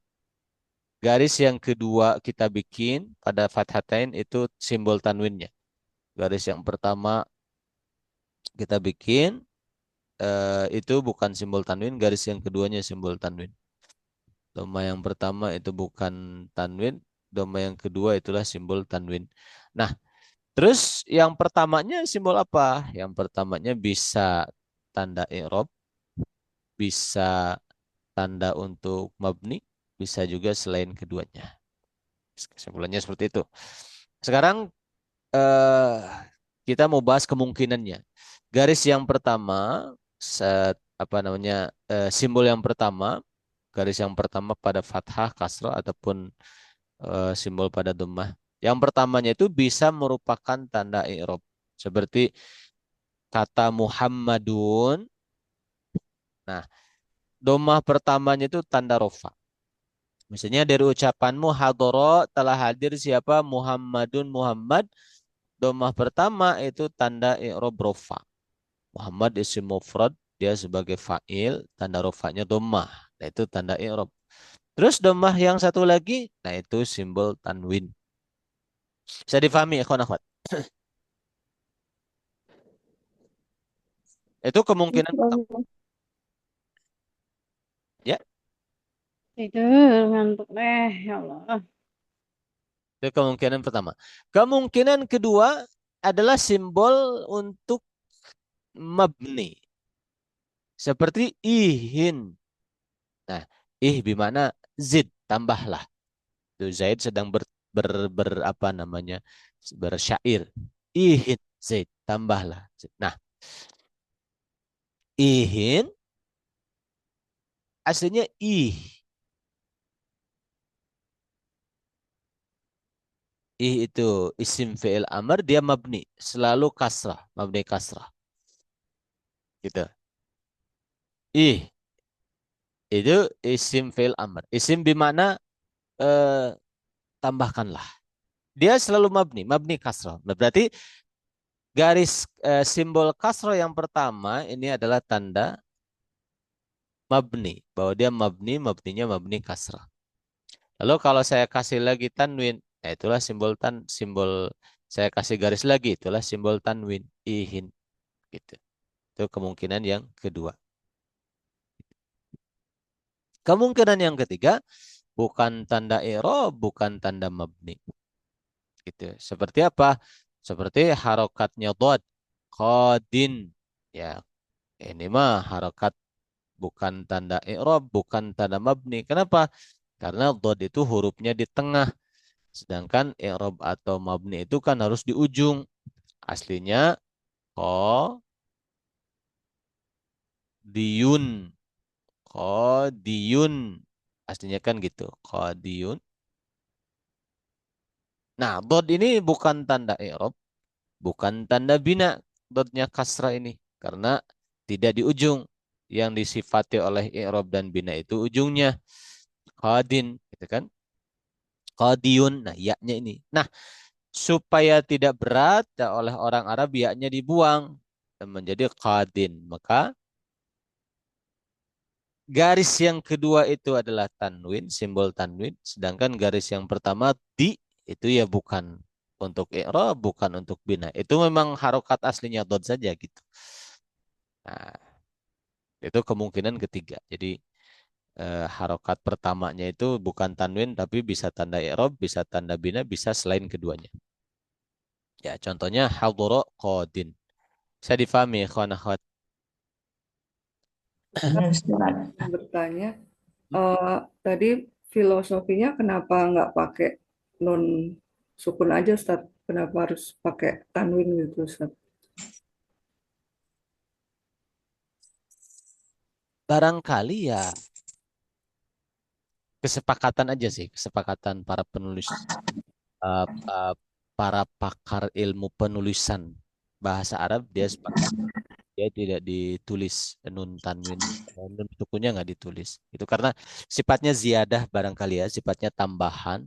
Garis yang kedua kita bikin pada fathatain itu simbol tanwinnya. Garis yang pertama kita bikin itu bukan simbol tanwin, garis yang keduanya simbol tanwin. Doma yang pertama itu bukan tanwin, doma yang kedua itulah simbol tanwin. Nah, terus yang pertamanya simbol apa? Yang pertamanya bisa tanda i'rob, bisa tanda untuk mabni, bisa juga selain keduanya. Kesimpulannya seperti itu. Sekarang eh, kita mau bahas kemungkinannya. Garis yang pertama, apa namanya, simbol yang pertama, garis yang pertama pada fathah, kasrah ataupun simbol pada dhammah. Yang pertamanya itu bisa merupakan tanda i'rab. Seperti kata Muhammadun. Nah, dhammah pertamanya itu tanda rofa. Misalnya dari ucapanmu hadoro telah hadir siapa Muhammadun Muhammad. Dhammah pertama itu tanda i'rab rofa. Muhammad isim mufrad dia sebagai fa'il tanda rofanya dhammah. Nah, itu tanda i'rab. Terus dhammah yang satu lagi, nah itu simbol tanwin. Bisa difahami ikhwan akhwat? Itu kemungkinan pertama. Ya, Tidur, ngantuk deh, ya Allah. itu kemungkinan pertama. Kemungkinan kedua adalah simbol untuk mabni. Seperti ihin. Nah, bimana zid, tambahlah. Itu Zaid sedang apa namanya? Bersyair. Ihin Zaid, tambahlah. Nah, ihin aslinya ih. Ih itu isim fi'il amr dia mabni, selalu kasrah, mabni kasrah. Gitu. Ih itu isim fi'il amr. Isim bimana tambahkanlah. Dia selalu mabni, mabni kasrah. Nah, berarti garis simbol kasrah yang pertama ini adalah tanda mabni, bahwa dia mabni, mabninya mabni kasrah. Lalu kalau saya kasih lagi tanwin, nah itulah simbol saya kasih garis lagi, itulah simbol tanwin, ihin gitu. Itu kemungkinan yang kedua. Kemungkinan yang ketiga, bukan tanda i'rab, bukan tanda mabni. Gitu. Seperti apa? Seperti harokatnya dhad, qadin. Ya, ini mah harokat bukan tanda i'rab, bukan tanda mabni. Kenapa? Karena dhad itu hurufnya di tengah. Sedangkan i'rab atau mabni itu kan harus di ujung. Aslinya qadiyun. Qadiyun. Aslinya kan gitu. Qadiyun. Nah, dhad ini bukan tanda i'rab, bukan tanda bina. Dotnya kasrah ini. Karena tidak di ujung. Yang disifati oleh i'rab dan bina itu ujungnya. Qadin. Gitu kan. Qadiyun. Nah, ya-nya ini. Nah, supaya tidak berat oleh orang Arab, ya-nya dibuang. Dan menjadi qadin. Maka garis yang kedua itu adalah tanwin. Simbol tanwin. Sedangkan garis yang pertama di. Itu ya bukan untuk i'rab, bukan untuk bina. Itu memang harokat aslinya dot saja gitu. Nah, itu kemungkinan ketiga. Jadi harokat pertamanya itu bukan tanwin tapi bisa tanda i'rab, bisa tanda bina, bisa selain keduanya. Ya, contohnya hadara qadin. Saya difahami, ikhwan akhwat. Ya, Ustaz. Bertanya, tadi filosofinya kenapa nggak pakai non sukun aja, Ustaz? Kenapa harus pakai tanwin gitu, Ustaz? Barangkali ya kesepakatan aja sih, kesepakatan para penulis, uh, uh, para pakar ilmu penulisan bahasa Arab, dia sepakat dia tidak ditulis nun tanwin, nun sukunnya nggak ditulis. Itu karena sifatnya ziyadah barangkali ya, sifatnya tambahan.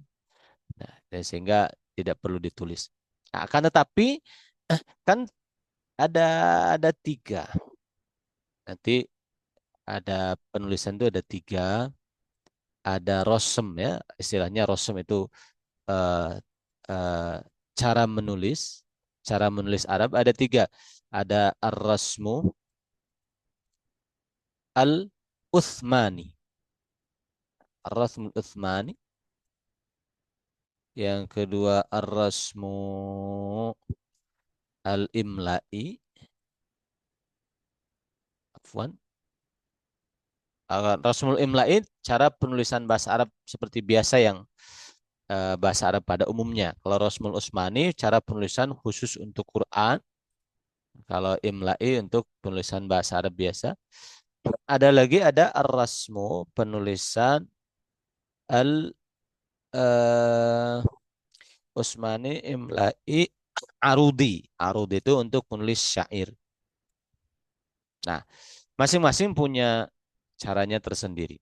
Nah, dan sehingga tidak perlu ditulis. Nah, akan tetapi kan ada ada tiga. Nanti ada penulisan itu ada tiga. Ada rosem ya, istilahnya rosem itu eh, eh, cara menulis, cara menulis Arab ada tiga. Ada ar-rasmu al-Uthmani. Ar-rasmu al-Uthmani. Yang kedua ar-rasmu al-Imla'i. Afwan. Rasmul Imla'i cara penulisan bahasa Arab seperti biasa yang bahasa Arab pada umumnya. Kalau Rasmul Utsmani cara penulisan khusus untuk Quran. Kalau Imla'i untuk penulisan bahasa Arab biasa. Ada lagi ada Ar-Rasmu penulisan al Utsmani Imla'i Arudi. Arudi itu untuk menulis syair. Nah, masing-masing punya caranya tersendiri.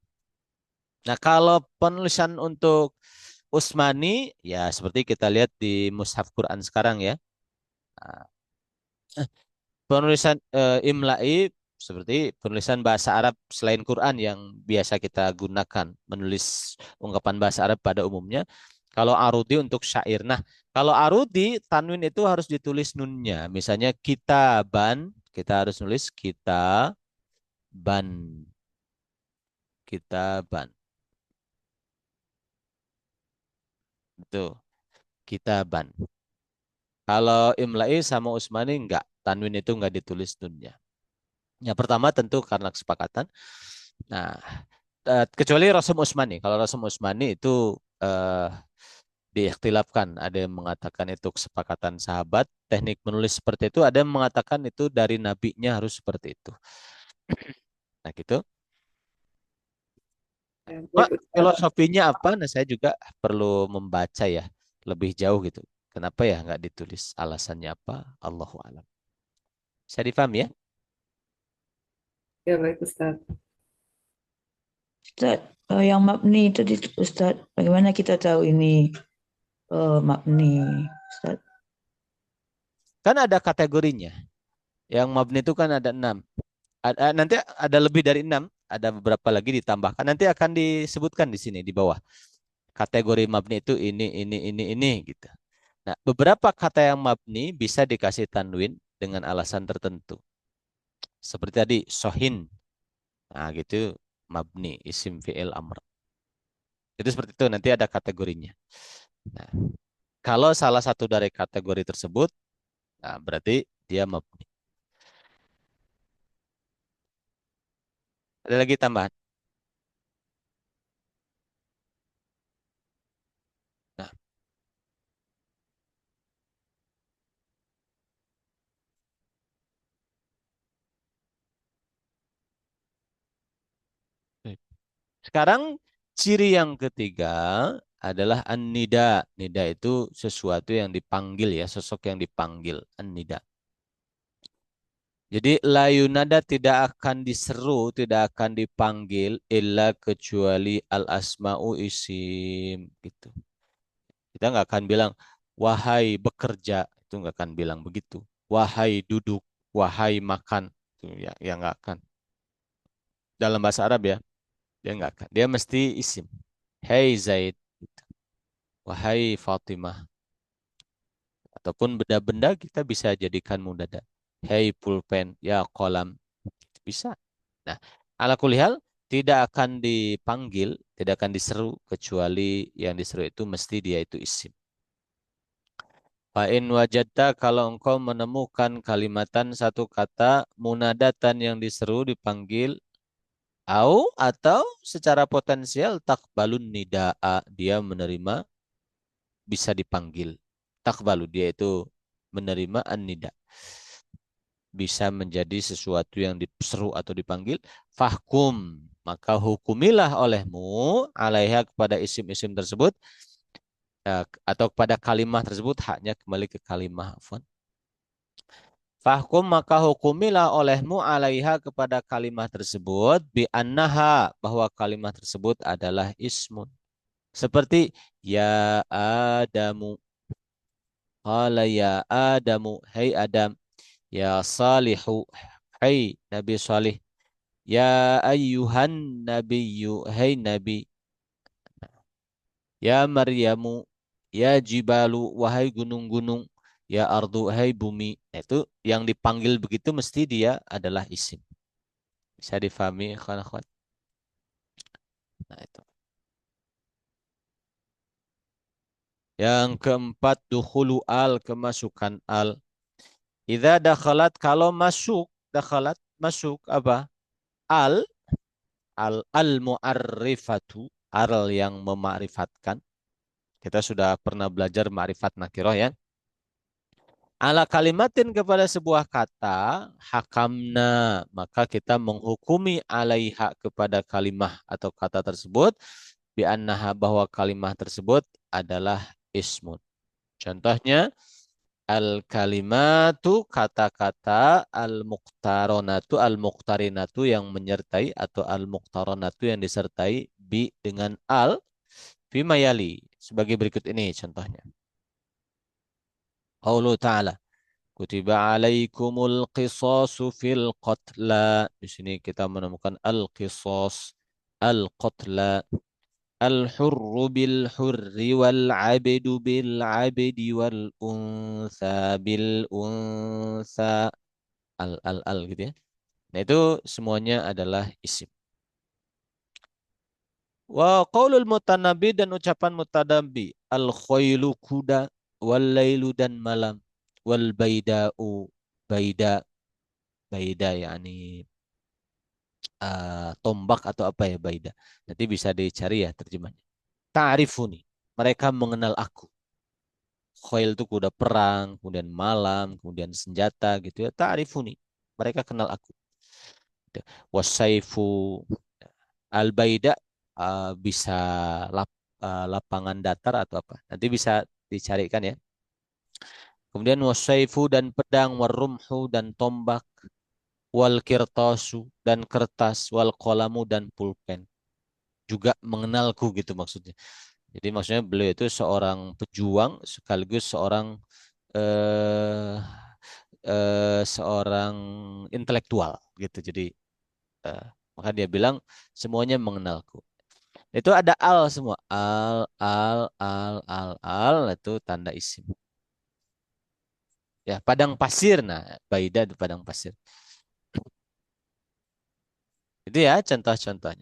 Nah, kalau penulisan untuk Utsmani, ya seperti kita lihat di Mushaf Quran sekarang ya. Nah, penulisan Imla'i seperti penulisan bahasa Arab selain Quran yang biasa kita gunakan, menulis ungkapan bahasa Arab pada umumnya. Kalau Arudi untuk syair. Nah, kalau Arudi, tanwin itu harus ditulis nunnya. Misalnya kitaban, kita harus nulis kitaban. Kitaban. Itu, kitaban. Kalau Imla'i sama Utsmani enggak. Tanwin itu enggak ditulis nunnya. Yang pertama tentu karena kesepakatan. Nah, kecuali Rasum Utsmani. Kalau Rasum Utsmani itu diikhtilafkan. Ada yang mengatakan itu kesepakatan sahabat. Teknik menulis seperti itu. Ada yang mengatakan itu dari nabinya harus seperti itu. Nah gitu. Ya, Mak, baik, Ustaz. filosofinya apa? Nah saya juga perlu membaca ya. Lebih jauh gitu. Kenapa ya nggak ditulis? Alasannya apa? Allahu a'lam. Saya difahami ya? Ya, baik, Ustaz. Ustaz, yang mabni tadi Ustaz, bagaimana kita tahu ini mabni Ustaz? Kan ada kategorinya. Yang mabni itu kan ada 6. Nanti ada lebih dari 6. Ada beberapa lagi ditambahkan. Nanti akan disebutkan di sini di bawah. Kategori mabni itu ini gitu. Nah, beberapa kata yang mabni bisa dikasih tanwin dengan alasan tertentu. Seperti tadi sohin. Nah, gitu. mabni, isim fi'il amr. Itu seperti itu, nanti ada kategorinya. Nah, kalau salah satu dari kategori tersebut, nah berarti dia mabni. Ada lagi tambahan? Nah, baik. Sekarang ciri yang ketiga adalah an-nida. Nida itu sesuatu yang dipanggil ya, sosok yang dipanggil. An-nida. Jadi la yunada tidak akan diseru, tidak akan dipanggil illa kecuali al-asma'u isim gitu. Kita nggak akan bilang wahai bekerja, itu nggak akan bilang begitu. Wahai duduk, wahai makan, itu ya nggak akan. Dalam bahasa Arab ya, dia nggak akan. Dia mesti isim. Hey Zaid, gitu. Wahai Fatimah, ataupun benda-benda kita bisa jadikan mudada. Hey pulpen, ya kolam, bisa. Nah, ala kulihal tidak akan dipanggil, tidak akan diseru kecuali yang diseru itu mesti dia itu isim. Fa'in wajadta kalau engkau menemukan kalimatan satu kata munadatan yang diseru dipanggil atau secara potensial takbalun nida'a dia menerima bisa dipanggil. Takbalu dia itu menerima an-nida. Bisa menjadi sesuatu yang diseru atau dipanggil. Fahkum. Maka hukumilah olehmu alaiha kepada isim-isim tersebut. Atau kepada kalimah tersebut. Haknya kembali ke kalimah. Afwan. Fahkum maka hukumilah olehmu alaiha kepada kalimah tersebut. Bi annaha. Bahwa kalimah tersebut adalah ismun. Seperti ya Adamu. Qala ya Adamu. Hai Adam. Ya Salihu. Hai Nabi Salih. Ya ayyuhan nabiyyu. Hai Nabi. Ya Maryamu. Ya Jibalu. Wahai gunung-gunung. Ya Ardu. Hai bumi. Itu yang dipanggil begitu mesti dia adalah isim. Bisa difahami akhwan-akhwat? Nah itu. Yang keempat dukhulu al kemasukan al. Idza dakhalat kalau masuk dakhalat masuk apa? Al al mu'arrifatu al yang memarifatkan. Kita sudah pernah belajar ma'rifat nakiroh ya. Ala kalimatin kepada sebuah kata hakamna maka kita menghukumi alaiha kepada kalimah atau kata tersebut bi annaha bahwa kalimah tersebut adalah ismun. Contohnya al-kalimatu kata-kata al-muqtarinatu yang menyertai atau al-muqtaronatu yang disertai bi dengan al fimayali sebagai berikut ini contohnya. Allah Ta'ala kutiba alaikumul qisasu fil qatla. Di sini kita menemukan al-qisas al-qatla. Al-hurru bil-hurri wal-abdu bil-abdi wal-unsa bil-unsa. Al gitu ya. Nah itu semuanya adalah isim. Wa qaulul mutanabbi dan ucapan mutanabbi. Al-khailu kuda, wal-lailu dan malam, wal-baida'u baida. Baida yakni tombak atau apa ya baida. Nanti bisa dicari ya terjemahnya. Ta'rifuni. Mereka mengenal aku. Khail itu kuda perang, kemudian malam, kemudian senjata gitu ya. Ta'rifuni. Mereka kenal aku. Wasaifu al-baida bisa lapangan datar atau apa. Nanti bisa dicarikan ya. Kemudian wasaifu dan pedang, warumhu dan tombak, wal kirtasu dan kertas, wal kolamu dan pulpen. Juga mengenalku gitu maksudnya. Jadi maksudnya beliau itu seorang pejuang sekaligus eh, seorang intelektual gitu. Jadi eh, maka dia bilang semuanya mengenalku. Itu ada al semua. Al itu tanda isim. Ya, padang pasir. Nah, baida di padang pasir. Itu ya contoh-contohnya.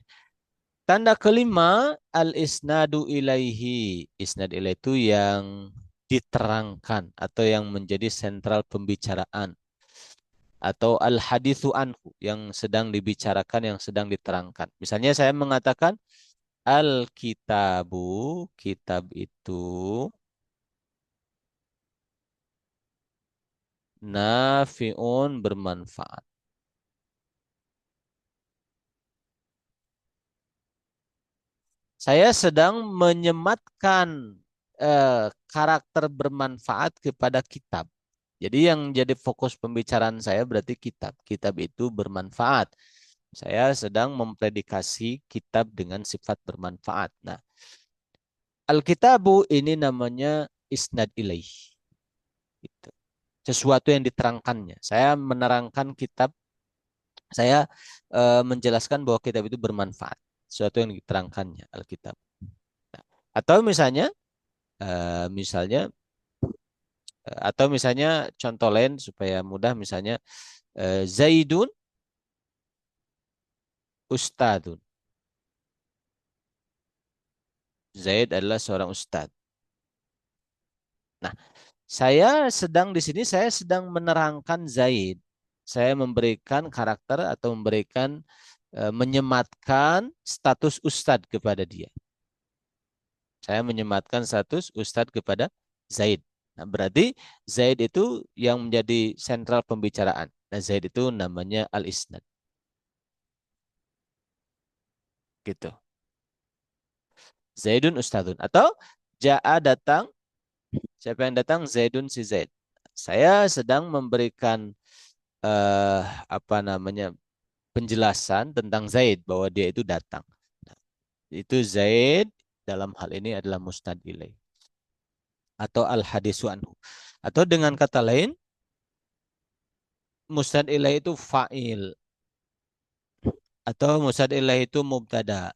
Tanda kelima, al-isnadu ilaihi. Isnad ilaih itu yang diterangkan atau yang menjadi sentral pembicaraan. Atau al-hadithu anhu, yang sedang dibicarakan, yang sedang diterangkan. Misalnya saya mengatakan, al-kitabu, kitab itu nafi'un, bermanfaat. Saya sedang menyematkan karakter bermanfaat kepada kitab. Jadi yang jadi fokus pembicaraan saya berarti kitab. Kitab itu bermanfaat. Saya sedang mempredikasi kitab dengan sifat bermanfaat. Nah, Alkitabu ini namanya isnad ilaih. Gitu. Sesuatu yang diterangkannya. Saya menerangkan kitab, saya menjelaskan bahwa kitab itu bermanfaat. Sesuatu yang diterangkannya, Alkitab. Nah, atau misalnya, eh, misalnya, atau misalnya contoh lain supaya mudah, misalnya Zaidun Ustadun. Zaid adalah seorang ustadz. Nah, saya sedang menerangkan Zaid. Saya memberikan karakter atau memberikan menyematkan status ustadz kepada dia. Saya menyematkan status ustadz kepada Zaid. Nah, berarti Zaid itu yang menjadi sentral pembicaraan. Nah, Zaid itu namanya al-isnad. Gitu. Zaidun ustadun. Atau Ja'a datang, siapa yang datang? Zaidun si Zaid. Saya sedang memberikan apa namanya, penjelasan tentang Zaid bahwa dia itu datang. Nah, itu Zaid dalam hal ini adalah musnad ilaih atau al hadisu anhu. Atau dengan kata lain, musnad ilaih itu fa'il atau musnad ilaih itu mubtada.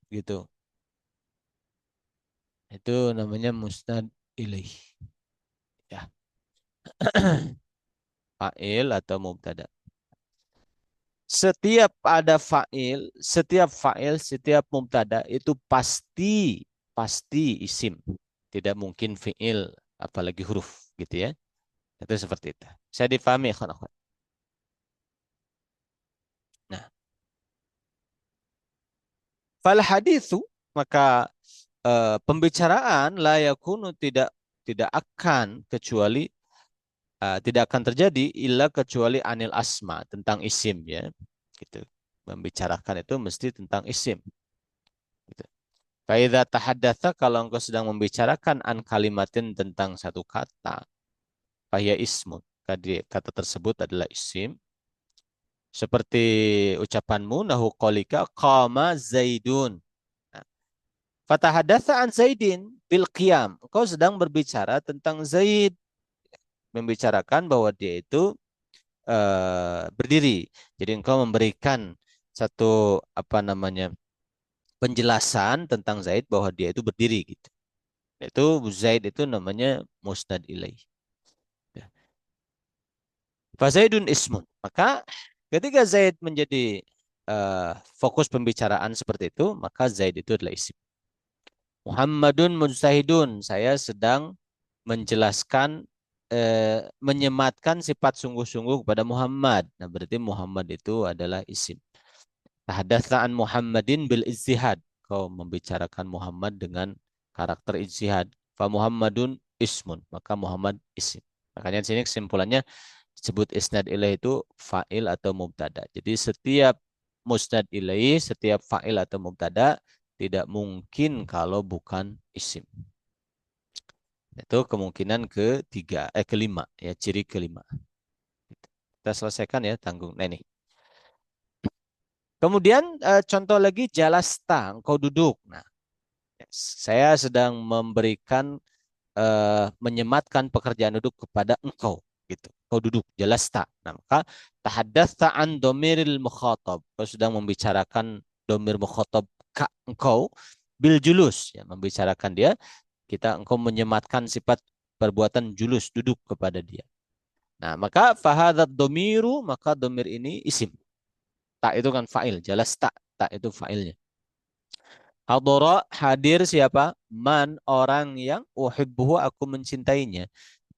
Gitu. Itu namanya musnad ilaih. Ya. Fa'il atau mubtada. Setiap ada fa'il, setiap mubtada itu pasti isim. Tidak mungkin fi'il, apalagi huruf, gitu ya. Itu seperti itu. Saya difahami, ikhwan akhwat. Nah, fal hadithu, maka pembicaraan la yakunu, tidak akan kecuali tidak akan terjadi illa kecuali anil asma, tentang isim ya. Gitu. Membicarakan itu mesti tentang isim. Gitu. Faidza tahaddatsa, kalau engkau sedang membicarakan an kalimatin, tentang satu kata, fahya ismun, kata tersebut adalah isim. Seperti ucapanmu, nahu qalika qama Zaidun. Nah, fatahaddatsa an Zaidin bil qiyam. Engkau sedang berbicara tentang Zaid, membicarakan bahwa dia itu berdiri. Jadi engkau memberikan satu apa namanya, penjelasan tentang Zaid bahwa dia itu berdiri gitu. Itu Zaid itu namanya musnad ilaih. Ya. Fazaidun ismun. Maka ketika Zaid menjadi fokus pembicaraan seperti itu, maka Zaid itu adalah isim. Muhammadun mujtahidun. Saya sedang menjelaskan, menyematkan sifat sungguh-sungguh kepada Muhammad. Nah, berarti Muhammad itu adalah isim. Tahaddatsa an Muhammadin bil ijtihad. Kau membicarakan Muhammad dengan karakter ijtihad. Fa Muhammadun ismun. Maka Muhammad isim. Makanya di sini kesimpulannya disebut isnad ilaih itu fa'il atau mubtada. Jadi setiap musnad ilaih, setiap fa'il atau mubtada tidak mungkin kalau bukan isim. Itu kemungkinan kelima ya, ciri kelima. Kita selesaikan ya, tanggung. Nah, ini. Kemudian contoh lagi, jalasta, engkau duduk. Nah, saya sedang memberikan menyematkan pekerjaan duduk kepada engkau gitu. Engkau duduk, jalasta. Nah, maka tahaddatsa an domiril mukhatab. Kau sedang membicarakan domir mukhatab ka engkau bil julus, ya, membicarakan dia, engkau menyematkan sifat perbuatan julus, duduk kepada dia. Nah, maka fahadat domiru, maka domir ini isim. Tak itu kan fa'il, jelas tak. Tak itu fa'ilnya. Hadara, hadir siapa? Man, orang yang uhibbuhu, aku mencintainya.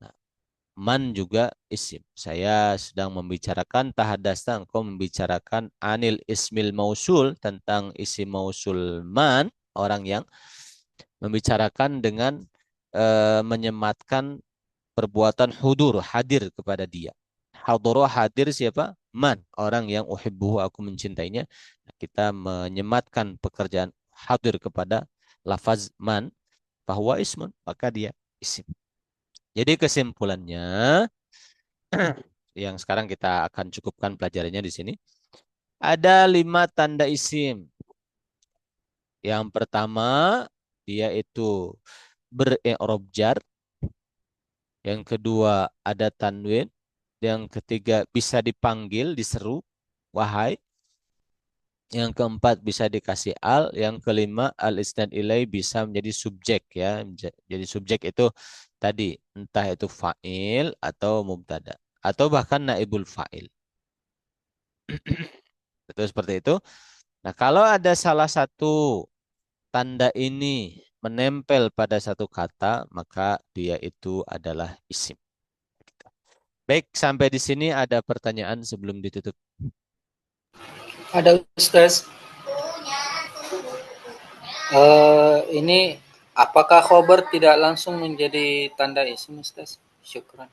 Nah, man juga isim. Saya sedang membicarakan tahadasta, engkau membicarakan anil ismil mausul, tentang isim mausul man, orang yang membicarakan dengan menyematkan perbuatan hudur, hadir kepada dia. Hadara, hadir siapa? Man, orang yang uhibbuhu, aku mencintainya. Kita menyematkan pekerjaan hadir kepada lafaz man, bahwa ismun, maka dia isim. Jadi kesimpulannya, yang sekarang kita akan cukupkan pelajarannya di sini. Ada 5 tanda isim. Yang pertama, dia itu ber-i'rab jar. Yang kedua, ada tanwin. Yang ketiga, bisa dipanggil, diseru, wahai. Yang keempat, bisa dikasih al. Yang kelima, al-isnad ilai, bisa menjadi subjek ya. Jadi subjek itu tadi, entah itu fa'il atau mubtada, atau bahkan naibul fa'il. Betul seperti itu. Nah, kalau ada salah satu tanda ini menempel pada satu kata, maka dia itu adalah isim. Baik, sampai di sini ada pertanyaan sebelum ditutup. Ada Ustaz. Ini apakah khobar tidak langsung menjadi tanda isim Ustaz? Syukran.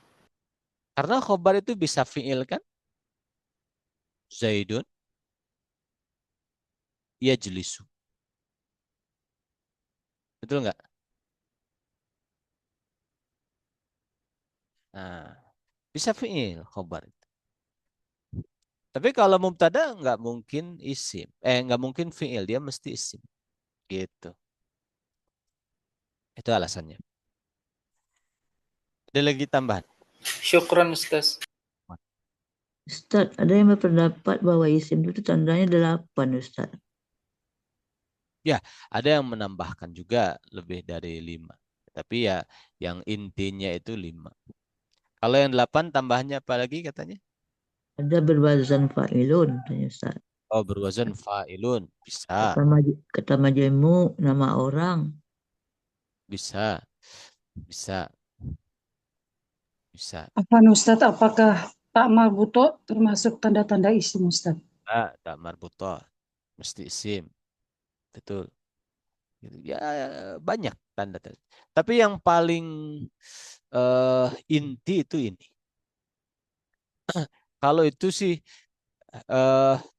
Karena khobar itu bisa fi'il kan? Zaidun yajlisu. Betul nggak? Nah, bisa fi'il khobar. Tapi kalau mubtada nggak mungkin isim. Nggak mungkin fi'il, dia mesti isim. Gitu. Itu alasannya. Ada lagi tambahan? Syukran Ustaz. Ustaz, ada yang berpendapat bahwa isim itu tandanya 8, Ustaz. Ya, ada yang menambahkan juga lebih dari 5. Tapi ya, yang intinya itu 5. Kalau yang 8 tambahannya apa lagi katanya? Ada berwazan fa'ilun, tanya Ustaz. Oh, berwazan fa'ilun. Bisa. Kata majemu, nama orang. Bisa. Bisa. Bisa. Ustadz, apakah tak marbuto termasuk tanda-tanda isim Ustadz? Tak marbutoh. Mesti isim. Betul. Ya, banyak tanda-tanda. Tapi yang paling inti itu ini. Kalau itu sih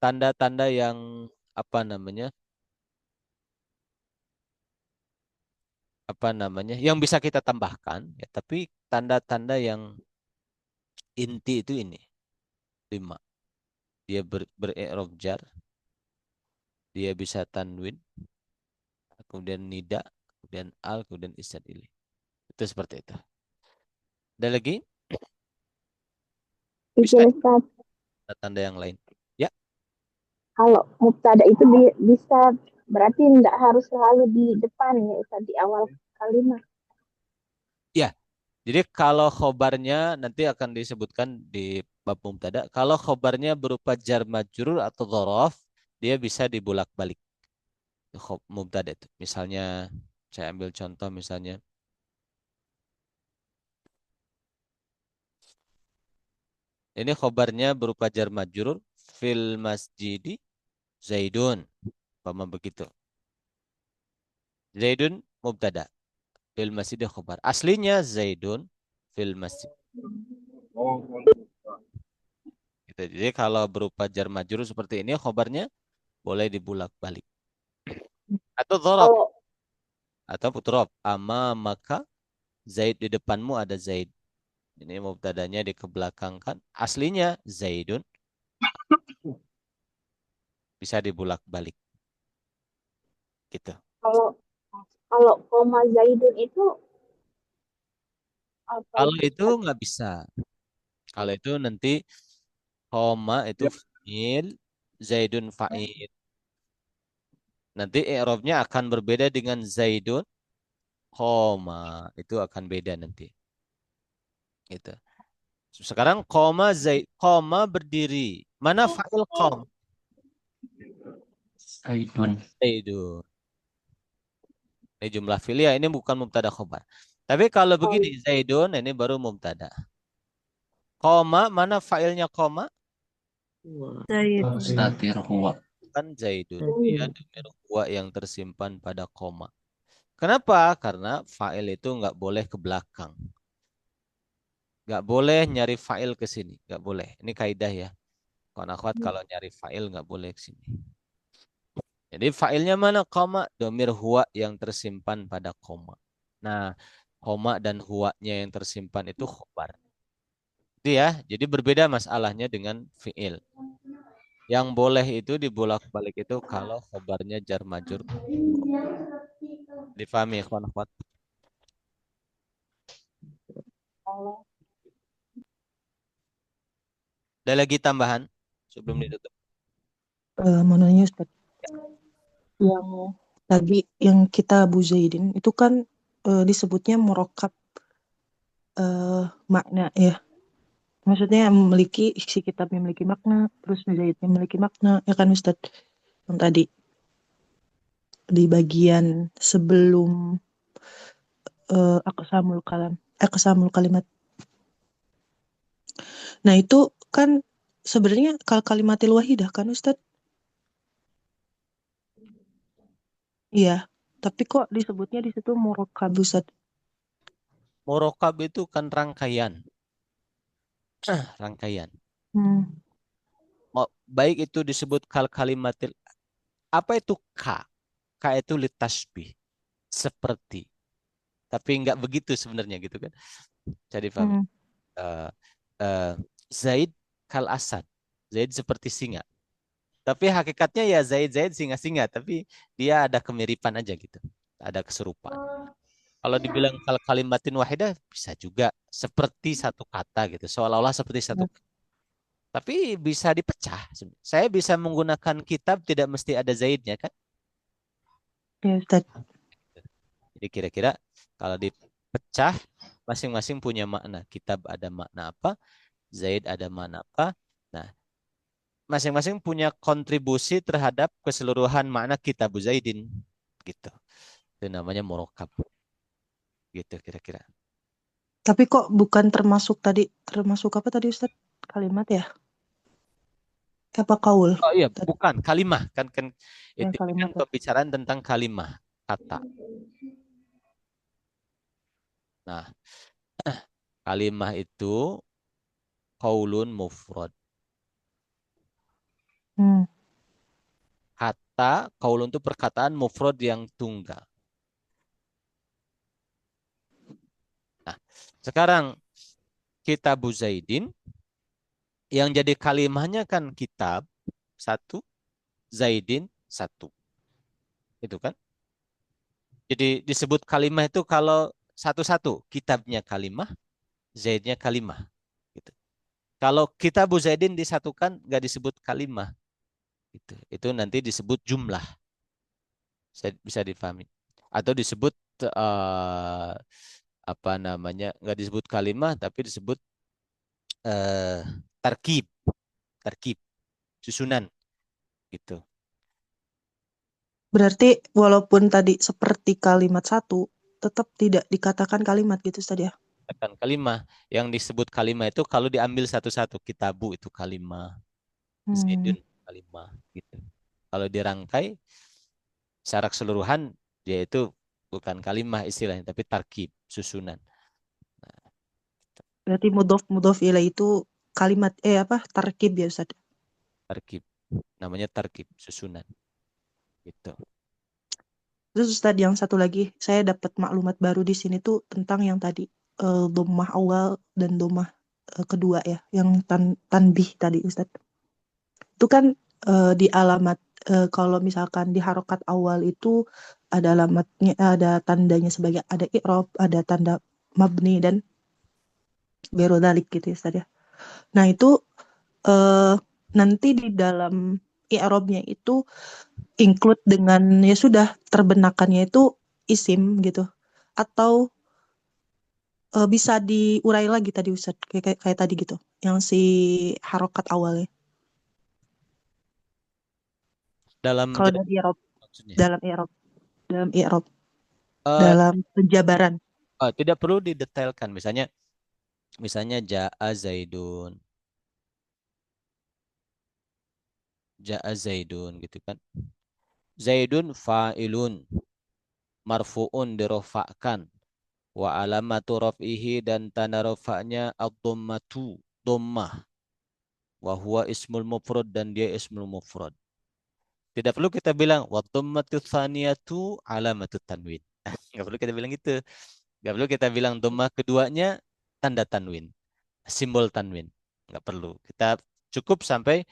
tanda-tanda yang apa namanya? Yang bisa kita tambahkan ya, tapi tanda-tanda yang inti itu ini 5. Dia ber-i'rab jar, dia bisa tanwin, kemudian nida, kemudian al, kemudian isnad ilaih. Itu seperti itu. Ada lagi? Bisa Ustaz. tanda yang lain. Ya. Kalau mubtada itu bisa berarti tidak harus selalu di depan ya Ustaz, di awal kalimat. Ya. Jadi kalau khobarnya nanti akan disebutkan di bab mubtada. Kalau khobarnya berupa jar majrur atau dzaraf, dia bisa dibulak-balik. Mubtada itu. Misalnya saya ambil contoh misalnya ini khobarnya berupa jar majrur fil masjidi Zaidun. Paham begitu. Zaidun mubtada. Fil masjidi khobar. Aslinya Zaidun fil masjid. Gitu. Jadi kalau berupa jar majrur seperti ini khobarnya boleh dibulak-balik. Atau dzaraf atau putrop. Ama maka Zaid, di depanmu ada Zaid. Ini mubtadanya dikebelakangkan. Aslinya Zaidun, bisa dibulak-balik. Gitu. Kalau kalau koma Zaidun itu apa Kalau itu itu Ustaz? nggak bisa. Kalau itu nanti koma itu fa'il, Zaidun fa'il. Nanti i'rabnya akan berbeda dengan Zaidun koma. Itu akan beda nanti. Gitu. Sekarang koma Zaid, koma berdiri. Mana fa'il qom? Zaidun. Zaidun. Ini jumlah filia, ini bukan mubtada khobar. Tapi kalau begini, Zaidun ini baru mubtada. Koma, mana fa'ilnya koma? Mustatir huwa. Kan Zaidun. Dia domir huwa yang tersimpan pada koma. Kenapa? Karena fa'il itu nggak boleh ke belakang. Nggak boleh nyari fa'il ke sini. Nggak boleh. Ini kaidah ya. Kawan akhwat kalau nyari fa'il nggak boleh ke sini. Jadi fa'ilnya mana? Koma. Domir huwa yang tersimpan pada koma. Nah, koma dan huwa-nya yang tersimpan itu khobar. Itu ya. Jadi berbeda masalahnya dengan fi'il. Yang boleh itu dibolak-balik itu kalau khobarnya jar majur. Difahami kawan akhwat? Ada lagi tambahan sebelum ditutup? Mau nanya Ustaz, yang tadi yang kita Abu Zaidin itu kan disebutnya murokab makna ya. Maksudnya memiliki, si kitab memiliki makna, terus Zaidnya memiliki makna, ya kan Ustaz? Yang tadi di bagian sebelum aqsamul kalimat. Nah itu kan sebenarnya kalimatil wahidah kan Ustaz? Iya, tapi kok disebutnya di situ murokab Ustaz? Murokab itu kan rangkaian. Rangkaian. Baik itu disebut kalimatil. Apa itu ka? Ka itu litasbih. Seperti. Tapi nggak begitu sebenarnya gitu kan. Jadi paham. Zaid kal asad. Zaid seperti singa. Tapi hakikatnya ya Zaid singa-singa. Tapi dia ada kemiripan aja gitu. Ada keserupaan. Kalau dibilang kalimatin wahidah bisa juga seperti satu kata gitu. Seolah-olah seperti satu kata. Tapi bisa dipecah. Saya bisa menggunakan kitab tidak mesti ada Zaidnya kan? Ya Ustaz. Jadi kira-kira kalau dipecah masing-masing punya makna. Kitab ada makna apa? Zaid ada makna apa? Nah, masing-masing punya kontribusi terhadap keseluruhan makna kitab Zaidin. Gitu. Itu namanya murokab. Gitu kira-kira. Tapi kok bukan termasuk apa tadi Ustaz? Kalimat ya? Apa kaul? Oh iya, bukan kalimah kan itu Kalimat kan pembicaraan tentang kalimah, kata. Nah, kalimah itu qaulun mufrad. Kata qaulun itu perkataan mufrad yang tunggal. Nah, sekarang kitab Zaidin yang jadi kalimahnya kan kitab satu, Zaidin satu. Itu kan? Jadi disebut kalimah itu kalau satu-satu, kitabnya kalimah, Zaidnya kalimah. Gitu. Kalau kitab Zaidin disatukan nggak disebut kalimah. Gitu. Itu nanti disebut jumlah. Bisa difahami. Atau disebut apa namanya? Nggak disebut kalimah tapi disebut tarkib. Tarkib. Susunan. Gitu. Berarti walaupun tadi seperti kalimat satu, tetap tidak dikatakan kalimat gitu Ustaz ya? Katakan kalimah. Yang disebut kalimah itu kalau diambil satu-satu. Kitabu itu kalimah. Zaidun kalimah. Gitu. Kalau dirangkai secara keseluruhan dia itu bukan kalimah istilahnya tapi tarkib, susunan. Nah, berarti mudhof ilaih itu kalimat tarkib ya Ustaz? Tarkib. Namanya tarkib, susunan. Gitu. Terus Ustaz yang satu lagi, saya dapat maklumat baru di sini tuh tentang yang tadi dhammah awal dan dhammah kedua ya, yang tanbih tadi Ustaz. Itu kan di alamat kalau misalkan di harokat awal itu ada alamatnya, ada tandanya sebagai ada i'rab, ada tanda mabni dan berodalik gitu ya Ustaz ya. Nah itu nanti di dalam i'rabnya itu include dengan ya sudah terbenakannya itu isim gitu, atau bisa diurai lagi tadi Ustaz, kayak tadi gitu, yang si harokat awalnya. Dalam Kalau dari i'rab, maksudnya. dalam i'rab, Eh, dalam penjabaran. Tidak perlu didetailkan. Misalnya ja'a zaidun gitu kan. Zaidun fa'ilun marfu'un dirofakkan wa alamatu raf'ihi dan tanda rafa'nya ad-dhammatu dhammah wa huwa ismul mufrad dan dia ismul mufrad. Tidak perlu kita bilang wa dhammatu tsaniyatu alamatu tanwin. Enggak perlu kita bilang gitu. Enggak perlu kita bilang dhammah keduanya tanda tanwin, simbol tanwin. Enggak perlu. Kita cukup sampai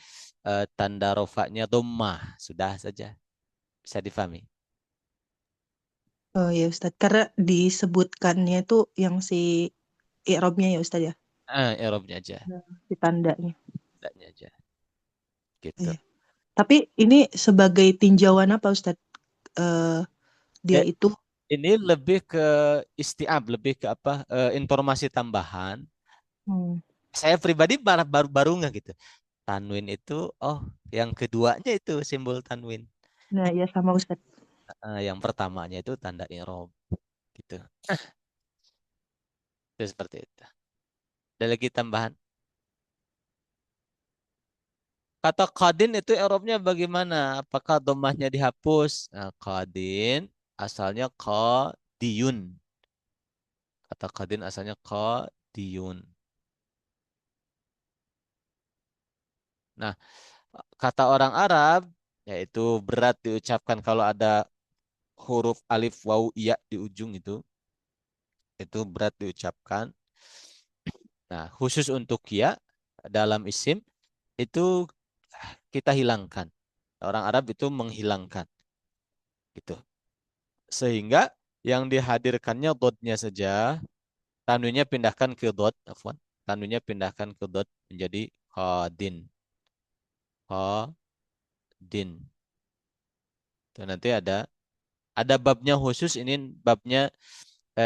tanda rofaknya dhammah, sudah saja. Bisa difahami. Oh ya Ustaz, karena disebutkannya itu yang si i'rabnya ya Ustaz ya, I'rabnya aja, si tandanya. tandanya aja. Gitu. Iya. Tapi ini sebagai tinjauan apa Ustaz? Dia Eh, itu Ini lebih ke istiab, lebih ke apa? Informasi tambahan. Saya pribadi baru nggak gitu. Tanwin itu, oh, yang keduanya itu simbol tanwin. nah ya sama Ustaz. Yang pertamanya itu tanda i'rab, gitu. Itu seperti itu. Ada lagi tambahan? Kata qadin itu i'rabnya bagaimana? Apakah dhammahnya dihapus? Nah, qadin asalnya qadiyun. Kata qadin asalnya qadiyun. Nah, kata orang Arab yaitu berat diucapkan kalau ada huruf alif waw ya di ujung itu berat diucapkan. Nah, khusus untuk ya dalam isim itu kita hilangkan. Orang Arab itu menghilangkan gitu. Sehingga yang dihadirkannya dotnya saja, tanwinnya pindahkan ke dot, afwan. Tanwinnya pindahkan ke dot menjadi qadin. Qadin. Itu nanti ada babnya khusus, ini babnya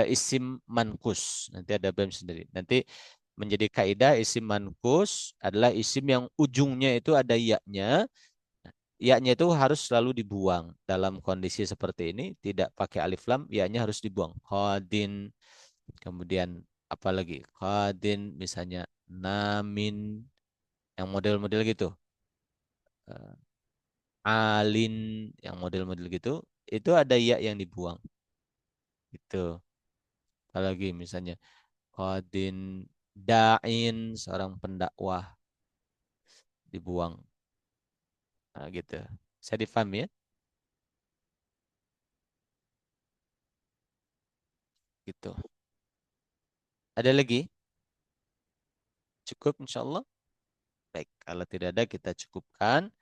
isim mankus. Nanti ada bab sendiri. Nanti menjadi kaidah isim mankus adalah isim yang ujungnya itu ada ya-nya. Ya-nya itu harus selalu dibuang. Dalam kondisi seperti ini tidak pakai alif lam, ya-nya harus dibuang. Qadin, kemudian apa lagi? Qadin misalnya namin, yang model-model gitu. Eh, Alin, yang model-model gitu, itu ada ya yang dibuang. Gitu. Apalagi misalnya Qadin da'in, seorang pendakwah, dibuang. Nah, gitu. Saya difahami ya? Gitu. Ada lagi? Cukup insya Allah. Baik, kalau tidak ada kita cukupkan.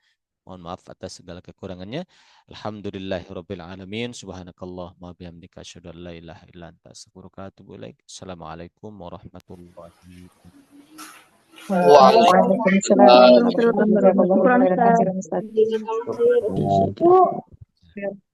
Mohon maaf atas segala kekurangannya. Alhamdulillahirabbil alamin. Subhanakallah wa bihamdika asyhadu an la ilaha illa anta astaghfiruka wa atubu ilaik. Assalamualaikum warahmatullahi wabarakatuh. Waalaikumsalam Waalaikumsalam warahmatullahi warahmatullahi wabarakatuh. wabarakatuh. Ustaz.